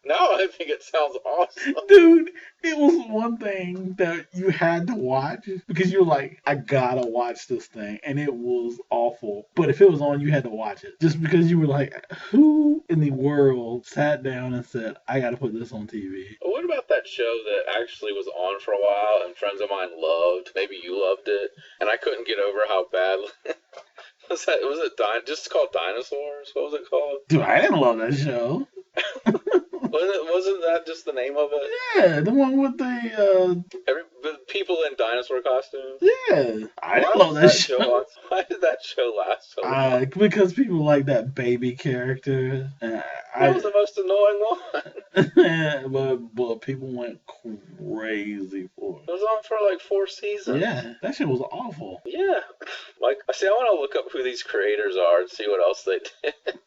S2: Now I think it sounds awesome.
S1: Dude, it was one thing that you had to watch because you were like, I gotta watch this thing. And it was awful. But if it was on, you had to watch it. Just because you were like, who in the world sat down and said, I gotta put this on TV?
S2: What about that show that actually was on for a while and friends of mine loved? Maybe you loved it. And I couldn't get over how bad... Was it just called Dinosaurs? What was it called?
S1: Dude, I didn't love that show.
S2: Wasn't that just the name of it?
S1: Yeah, the one with the
S2: people in dinosaur costumes.
S1: Yeah, I didn't love that show.
S2: Why did that show last so long?
S1: Because people like that baby character.
S2: That was the most annoying
S1: one. but people went crazy for it.
S2: It was on for like 4 seasons.
S1: Yeah, that shit was awful.
S2: Yeah, like I want to look up who these creators are and see what else they did.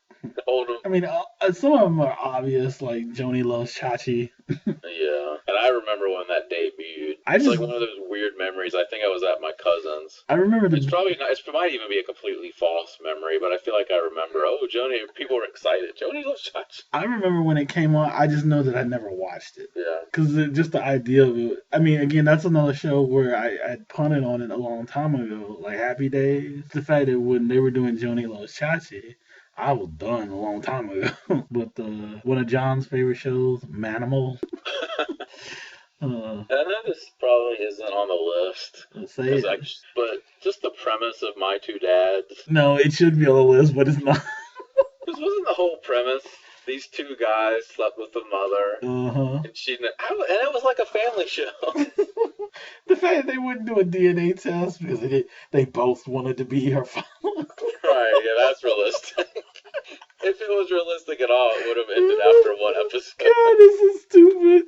S1: I mean, some of them are obvious, like Joni Loves Chachi.
S2: Yeah, and I remember when that debuted. It's like one of those weird memories. I think I was at my cousin's.
S1: I remember
S2: It's probably not. It might even be a completely false memory, but I feel like I remember. Oh, Joni! People were excited. Joni Loves Chachi.
S1: I remember when it came on. I just know that I never watched it.
S2: Yeah.
S1: Because just the idea of it. I mean, again, that's another show where I punted on it a long time ago, like Happy Days. The fact that when they were doing Joni Loves Chachi, I was done a long time ago. But one of John's favorite shows, Manimal.
S2: I know this probably isn't on the list. But just the premise of My Two Dads.
S1: No, it should be on the list, but it's not.
S2: This wasn't the whole premise. These two guys slept with the mother.
S1: Uh-huh.
S2: And it was like a family show.
S1: The fact that they wouldn't do a DNA test because they both wanted to be her father.
S2: Right, yeah, that's realistic. If it was realistic at all, it would have ended after one episode.
S1: God, this is stupid.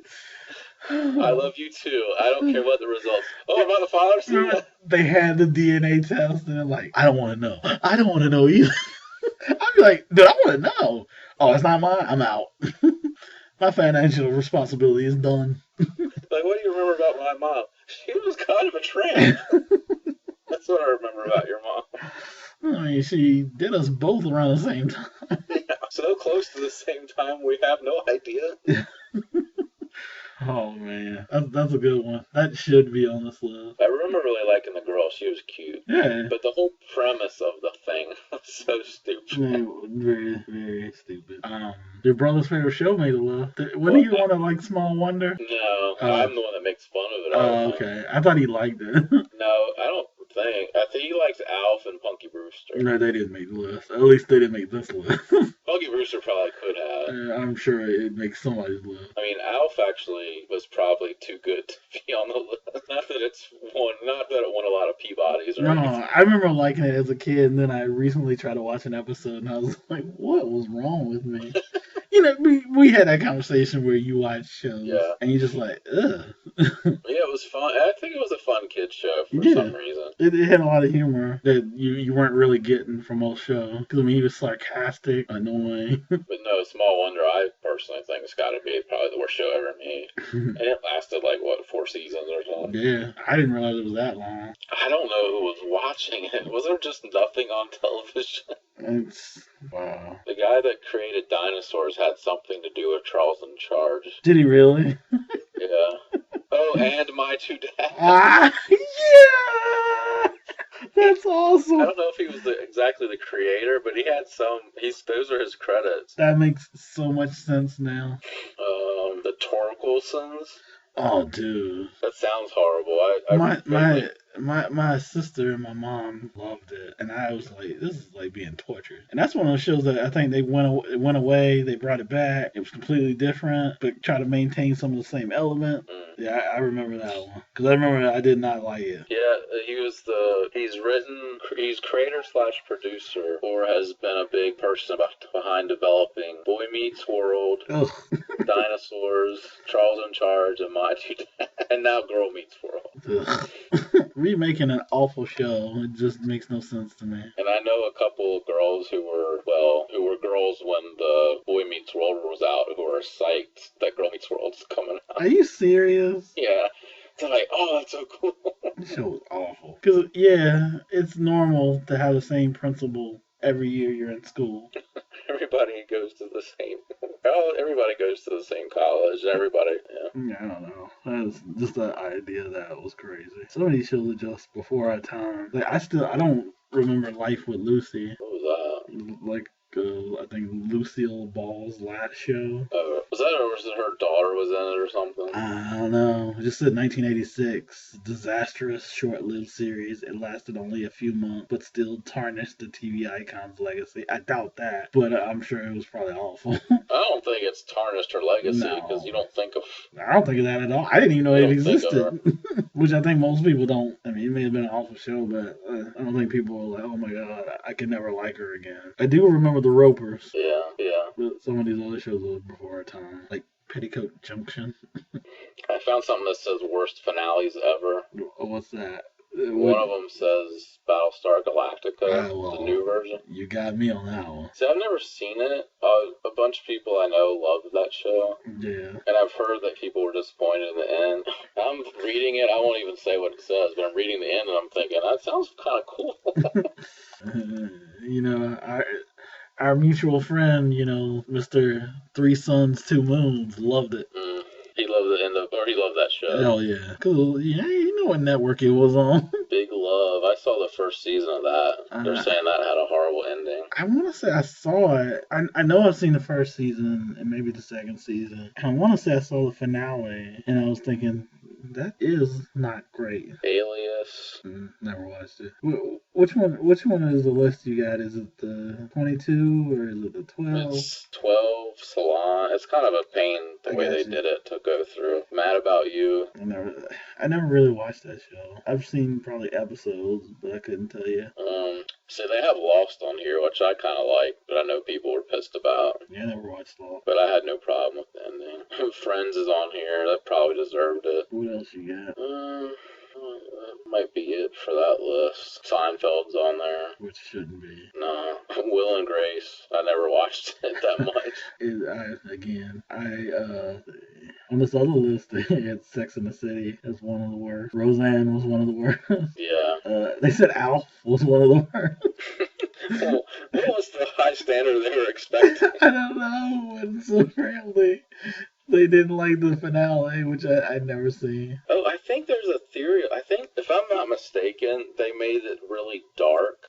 S2: I love you too. I don't care what the results. Oh, about the father scene?
S1: They had the DNA test and they're like, I don't want to know. I don't want to know either. I'd be like, dude, I want to know. Oh, it's not mine? I'm out. My financial responsibility is done.
S2: Like, what do you remember about my mom? She was kind of a tramp. That's what I remember about your mom.
S1: I mean, she did us both around the same time.
S2: Yeah, so close to the same time, we have no idea.
S1: Oh, man. That's a good one. That should be on this list.
S2: I remember really liking the girl. She was cute.
S1: Yeah.
S2: But the whole premise of the thing was so stupid.
S1: Yeah, very, very stupid. Your brother's favorite show made a list. Wouldn't you want to like Small Wonder?
S2: No, I'm the one that makes fun of it.
S1: Oh, okay. I thought he liked it.
S2: No, I don't think. I think he likes Alf and Punky Brewster.
S1: No, they didn't make the list. At least they didn't make this list.
S2: Punky Brewster probably could have.
S1: I'm sure it makes somebody's list.
S2: I mean, Alf actually was probably too good to be on the list. Not that it won a lot of Peabodys or anything.
S1: I remember liking it as a kid, and then I recently tried to watch an episode, and I was like, what was wrong with me? We had that conversation where you watch shows, and you're just like, ugh.
S2: Yeah, it was fun. I think it was a fun kid show for some reason.
S1: It had a lot of humor that you weren't really getting from most shows. Because, I mean, he was sarcastic, annoying.
S2: But no, his Small Wonder, I personally think it's got to be probably the worst show ever made. And it lasted, 4 seasons or something.
S1: Yeah, I didn't realize it was that long.
S2: I don't know who was watching it. Was there just nothing on television?
S1: Wow.
S2: The guy that created dinosaurs had something to do with Charles in Charge.
S1: Did he really?
S2: Yeah. Oh, and My Two Dads.
S1: Yeah! That's awesome.
S2: I don't know if he was exactly the creator, but he had some. Those are his credits.
S1: That makes so much sense now.
S2: The Torkelsons.
S1: Oh, dude.
S2: That sounds horrible.
S1: My sister and my mom loved it, and I was like, this is like being tortured. And that's one of those shows that I think they went away, they brought it back. It was completely different, but try to maintain some of the same element. Yeah, I remember that one because I remember I did not like it.
S2: Yeah, he's creator/producer, or has been a big person behind developing Boy Meets World, Dinosaurs, Charles in Charge, and My Two Dads, and now Girl Meets World.
S1: Remaking an awful show, it just makes no sense to me.
S2: And I know a couple of girls who were girls when the Boy Meets World was out, who were psyched that Girl Meets World's coming out.
S1: Are you serious?
S2: Yeah. They're like, oh, that's so cool.
S1: This show was awful. Because, yeah, it's normal to have the same principal every year you're in school.
S2: Everybody goes to the same college. Everybody, yeah.
S1: I don't know. That's just the idea that was crazy. Some of these shows are just before our time. Like, I don't remember Life with Lucy.
S2: What was that?
S1: Like, I think Lucille Ball's last show.
S2: Was that, or was it her daughter was in it or something?
S1: I don't know. It just said 1986. Disastrous, short-lived series. It lasted only a few months, but still tarnished the TV icon's legacy. I doubt that, but I'm sure it was probably awful.
S2: I don't think it's tarnished her legacy, because you don't think of...
S1: I don't think of that at all. I didn't even know it existed. Which I think most people don't. I mean, it may have been an awful show, but I don't think people are like, oh my god, I could never like her again. I do remember the Ropers.
S2: Yeah.
S1: But some of these other shows were before our time, like Petticoat Junction.
S2: I found something that says worst finales ever.
S1: What's that?
S2: One of them says Battlestar Galactica, the new version.
S1: You got me on that one.
S2: See, I've never seen it. A bunch of people I know loved that show.
S1: Yeah.
S2: And I've heard that people were disappointed in the end. I'm reading it. I won't even say what it says, but I'm reading the end and I'm thinking, that sounds kind of cool.
S1: Our mutual friend, Mr. Three Suns, Two Moons, loved it.
S2: He loved the end of, or he loved that show.
S1: Oh, yeah. Cool. Yeah, you know what network it was on.
S2: Big Love. I saw the first season of that. They're saying that had a horrible ending.
S1: I want to say I saw it. I know I've seen the first season and maybe the second season. I want to say I saw the finale, and I was thinking, that is not great.
S2: Alias.
S1: Never watched it. Which one is the list you got? Is it the 22 or is it the 12?
S2: It's 12, Salon. It's kind of a pain the way they did it to go through. Mad About You.
S1: I never really watched that show. I've seen probably episodes, but I couldn't tell you.
S2: See, they have Lost on here, which I kind of like, but I know people were pissed about.
S1: Yeah, I never watched Lost.
S2: But I had no problem with the ending. Friends is on here. That probably deserved it.
S1: What else you got?
S2: That might be it for that list. Seinfeld's on there.
S1: Which shouldn't be.
S2: No. Will and Grace. I never watched it that much.
S1: On this other list, they had Sex and the City as one of the worst. Roseanne was one of the worst.
S2: Yeah.
S1: They said Alf was one of the worst.
S2: What was the high standard they were expecting?
S1: I don't know. And so apparently they didn't like the finale, which I'd never seen.
S2: Oh, I think there's a theory. I think, if I'm not mistaken, they made it really dark.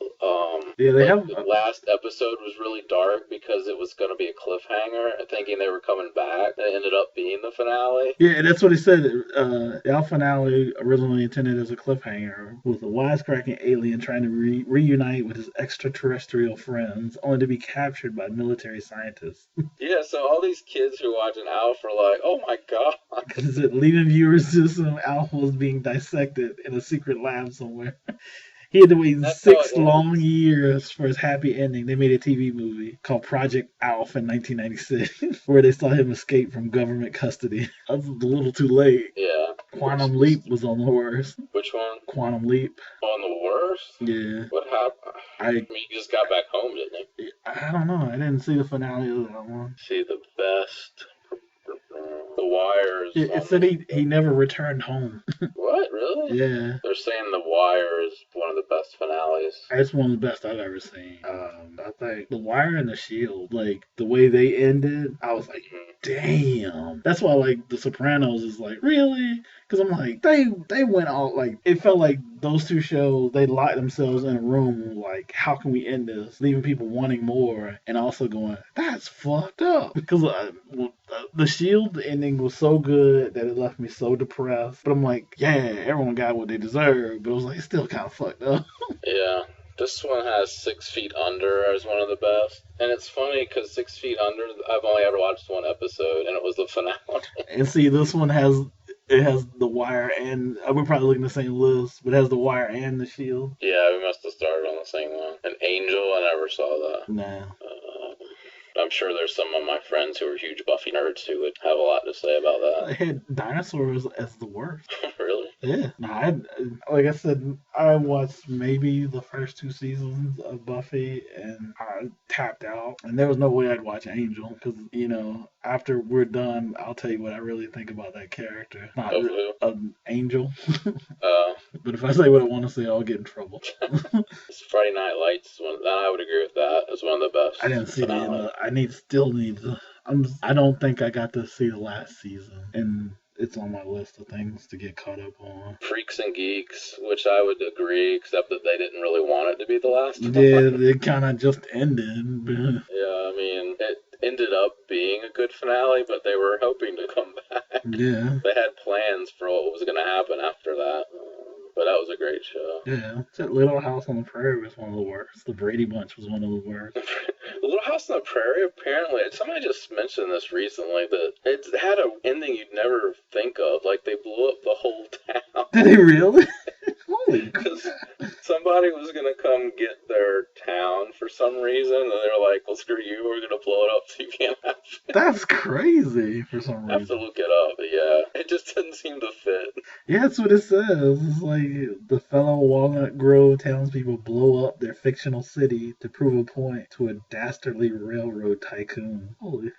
S2: The last episode was really dark because it was going to be a cliffhanger, thinking they were coming back. It ended up being the finale.
S1: Yeah, that's what he said. The finale originally intended as a cliffhanger, with a wisecracking alien trying to reunite with his extraterrestrial friends, only to be captured by military scientists.
S2: Yeah, so all these kids who are watching Alf are like, oh my god.
S1: Because leaving viewers to some Alf was being dissected in a secret lab somewhere. He had to wait 6 long years for his happy ending. They made a TV movie called Project Alf in 1996, where they saw him escape from government custody. That was a little too late.
S2: Yeah.
S1: Quantum Leap was on the worst.
S2: Which one?
S1: Quantum Leap.
S2: On the worst?
S1: Yeah.
S2: What happened? He just got back home, didn't he?
S1: I don't know. I didn't see the finale of that one.
S2: See the best. The Wire is
S1: It said he never returned home.
S2: What, really?
S1: Yeah.
S2: They're saying The Wire is one of the best finales.
S1: It's one of the best I've ever seen. I think The Wire and The Shield, like the way they ended, I was like, damn. That's why like The Sopranos is like, really? Because I'm like, they went all like, it felt like those two shows, they locked themselves in a room like, how can we end this? Leaving people wanting more and also going, that's fucked up. Because The Shield, the ending was so good that it left me so depressed. But I'm like, yeah, everyone got what they deserved. But it was like, it's still kind of fucked up.
S2: Yeah. This one has 6 Feet Under as one of the best. And it's funny because 6 Feet Under, I've only ever watched one episode, and it was the finale.
S1: And see, this one has The Wire and we're probably looking at the same list, but it has The Wire and The Shield.
S2: Yeah, we must have started on the same one. An Angel, I never saw that.
S1: Nah.
S2: I'm sure there's some of my friends who are huge Buffy nerds who would have a lot to say about that.
S1: I had dinosaurs as the worst.
S2: Really?
S1: Yeah. Nah, like I said, I watched maybe the first 2 seasons of Buffy and I tapped out. And there was no way I'd watch Angel because, you know, after we're done, I'll tell you what I really think about that character. Not Angel. But if I say what I want to say, I'll get in trouble.
S2: Friday Night Lights, I would agree with that. It's one of the best.
S1: I didn't see the I don't think I got to see the last season, and it's on my list of things to get caught up on.
S2: Freaks and Geeks, which I would agree, except that they didn't really want it to be the last one.
S1: Yeah, it kind of just ended.
S2: Yeah, I mean, it ended up being a good finale, but they were hoping to come back.
S1: Yeah.
S2: They had plans for what was going to happen after that. But that was a great show.
S1: Yeah. That Little House on the Prairie was one of the worst. The Brady Bunch was one of the worst.
S2: The Little House on the Prairie, apparently, somebody just mentioned this recently, that it had an ending you'd never think of. Like, they blew up the whole town.
S1: Did they really? Holy
S2: Because somebody was going to come get their town for some reason, and they're like, well, screw you, we're going to blow it up so you can't have it.
S1: That's crazy for some reason.
S2: I have to look it up, but yeah, it just didn't seem to fit.
S1: Yeah, that's what it says. It's like the fellow Walnut Grove townspeople blow up their fictional city to prove a point to a dastardly railroad tycoon. Holy.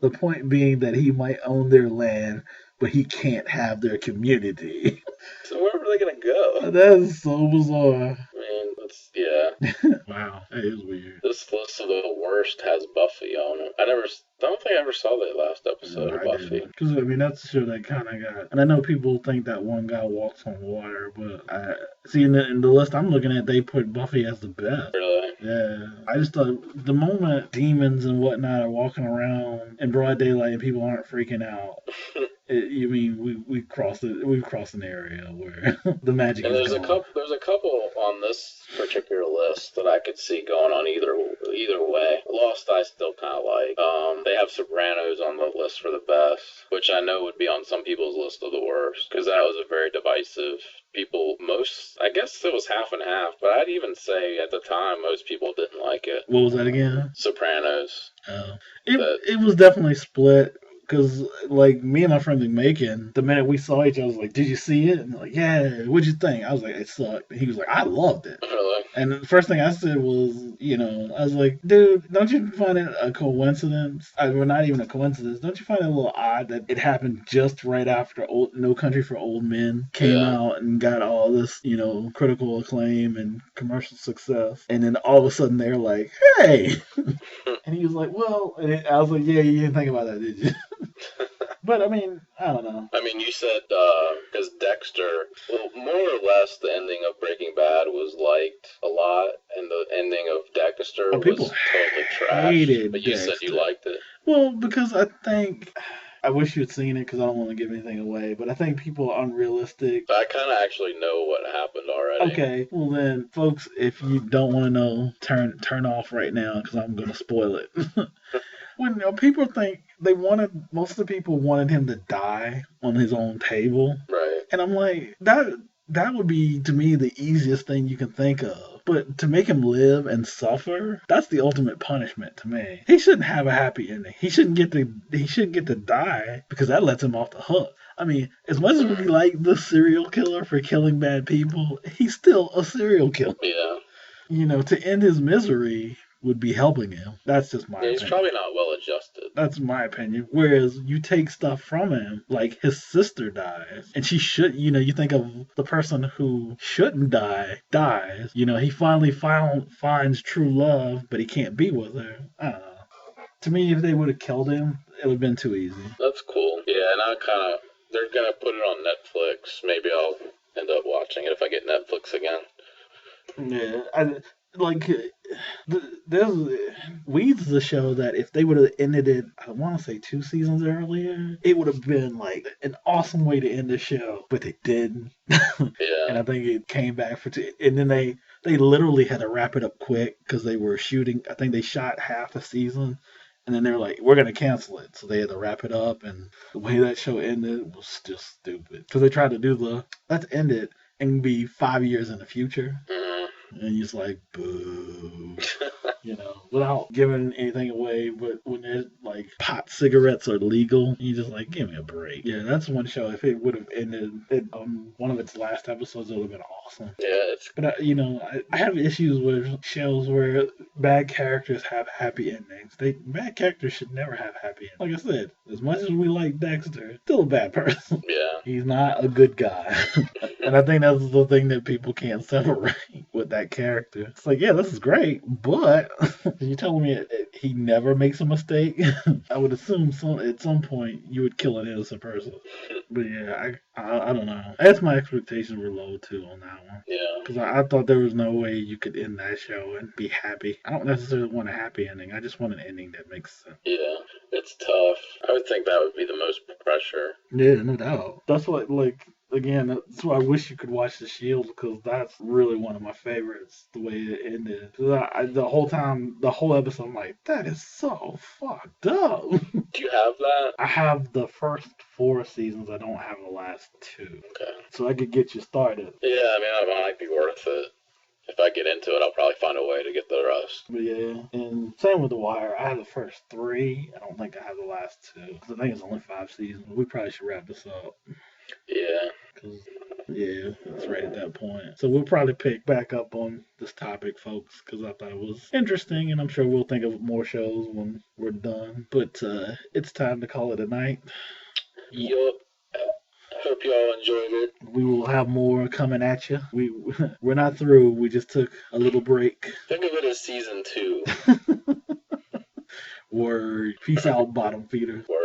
S1: The point being that he might own their land, but he can't have their community.
S2: So where were they going to go?
S1: That is so bizarre.
S2: I mean, yeah.
S1: Wow, that is weird.
S2: This list of the worst has Buffy on it. I don't think I ever saw that last episode of Buffy.
S1: Because, I mean, that's the show that kind of got... And I know people think that one guy walks on water, but see, in the list I'm looking at, they put Buffy as the best.
S2: Really?
S1: Yeah. I just thought the moment demons and whatnot are walking around in broad daylight and people aren't freaking out... You mean we've crossed an area where the magic is
S2: there's
S1: gone.
S2: There's a couple on this particular list that I could see going on either way. Lost I still kind of like. They have Sopranos on the list for the best, which I know would be on some people's list of the worst, because that was a very divisive. I guess it was half and half, but I'd even say at the time most people didn't like it.
S1: What was that again?
S2: Sopranos.
S1: Oh. It was definitely split. Because, like, me and my friend Macon, the minute we saw each other, I was like, did you see it? And like, yeah, what'd you think? I was like, it sucked. And he was like, I loved it.
S2: Really?
S1: And the first thing I said was, I was like, dude, don't you find it a coincidence? Well, not even a coincidence. Don't you find it a little odd that it happened just right after No Country for Old Men came out and got all this, critical acclaim and commercial success? And then all of a sudden they're like, hey! And he was like, well, and I was like, yeah, you didn't think about that, did you? But, I mean, I don't know.
S2: I mean, you said, because Dexter, well, more or less the ending of Breaking Bad was liked a lot, and the ending of Dexter was totally trash. But you said you liked it.
S1: Well, because I wish you'd seen it because I don't want to give anything away, but I think people are unrealistic.
S2: I kind of actually know what happened already.
S1: Okay, well then, folks, if you don't want to know, turn off right now because I'm going to spoil it. When people think most of the people wanted him to die on his own table.
S2: Right.
S1: And I'm like, that would be, to me, the easiest thing you can think of. But to make him live and suffer, that's the ultimate punishment to me. He shouldn't have a happy ending. He shouldn't get to die because that lets him off the hook. I mean, as much as we like the serial killer for killing bad people, he's still a serial killer.
S2: Yeah.
S1: To end his misery, would be helping him. That's just my
S2: Yeah, he's
S1: opinion.
S2: probably not well adjusted.
S1: That's my opinion. Whereas you take stuff from him, like his sister dies, and she should, you think of the person who shouldn't die, dies. He finally finds true love, but he can't be with her. I don't know. To me, if they would have killed him, it would have been too easy.
S2: That's cool. Yeah, and they're gonna put it on Netflix. Maybe I'll end up watching it if I get Netflix again.
S1: Yeah, there's Weeds the show that if they would have ended it, I want to say 2 seasons earlier, it would have been like an awesome way to end the show, but they didn't.
S2: Yeah.
S1: And I think it came back for two, and then they literally had to wrap it up quick because they were shooting. I think they shot half a season. And then they were like, we're going to cancel it. So they had to wrap it up. And the way that show ended was just stupid. Because they tried to do let's end it and be 5 years in the future. And you're just like, boo. Without giving anything away, but when there's like pot cigarettes are legal, you just like, give me a break. Yeah, that's one show. If it would have ended on one of its last episodes, it would have been awesome.
S2: Yeah,
S1: but I have issues with shows where bad characters have happy endings. Bad characters should never have happy endings. Like I said, as much as we like Dexter, still a bad person.
S2: Yeah.
S1: He's not a good guy. And I think that's the thing that people can't separate with that character. It's like, yeah, this is great, but you're telling me he never makes a mistake? I would assume at some point you would kill an innocent person. But yeah, I don't know. I guess my expectations were low too on that one.
S2: Yeah.
S1: Because I thought there was no way you could end that show and be happy. I don't necessarily want a happy ending. I just want an ending that makes sense.
S2: Yeah, it's tough. I would think that would be the most pressure.
S1: Yeah, no doubt. That's what, again, that's why I wish you could watch The Shield, because that's really one of my favorites, the way it ended. The whole time, the whole episode, I'm like, that is so fucked up.
S2: Do you have that?
S1: I have the first 4 seasons. I don't have the last 2.
S2: Okay.
S1: So I could get you started.
S2: Yeah, I mean, that might be worth it. If I get into it, I'll probably find a way to get the rest.
S1: But yeah, and same with The Wire. I have the first 3. I don't think I have the last 2. Because I think it's only 5 seasons. We probably should wrap this up.
S2: Yeah.
S1: Yeah, it's right at that point. So we'll probably pick back up on this topic, folks, because I thought it was interesting, and I'm sure we'll think of more shows when we're done. But it's time to call it a night.
S2: Yup. Hope y'all enjoyed it.
S1: We will have more coming at you. We're not through. We just took a little break.
S2: Think of it as season 2.
S1: Word. Peace out, bottom feeders.
S2: Word.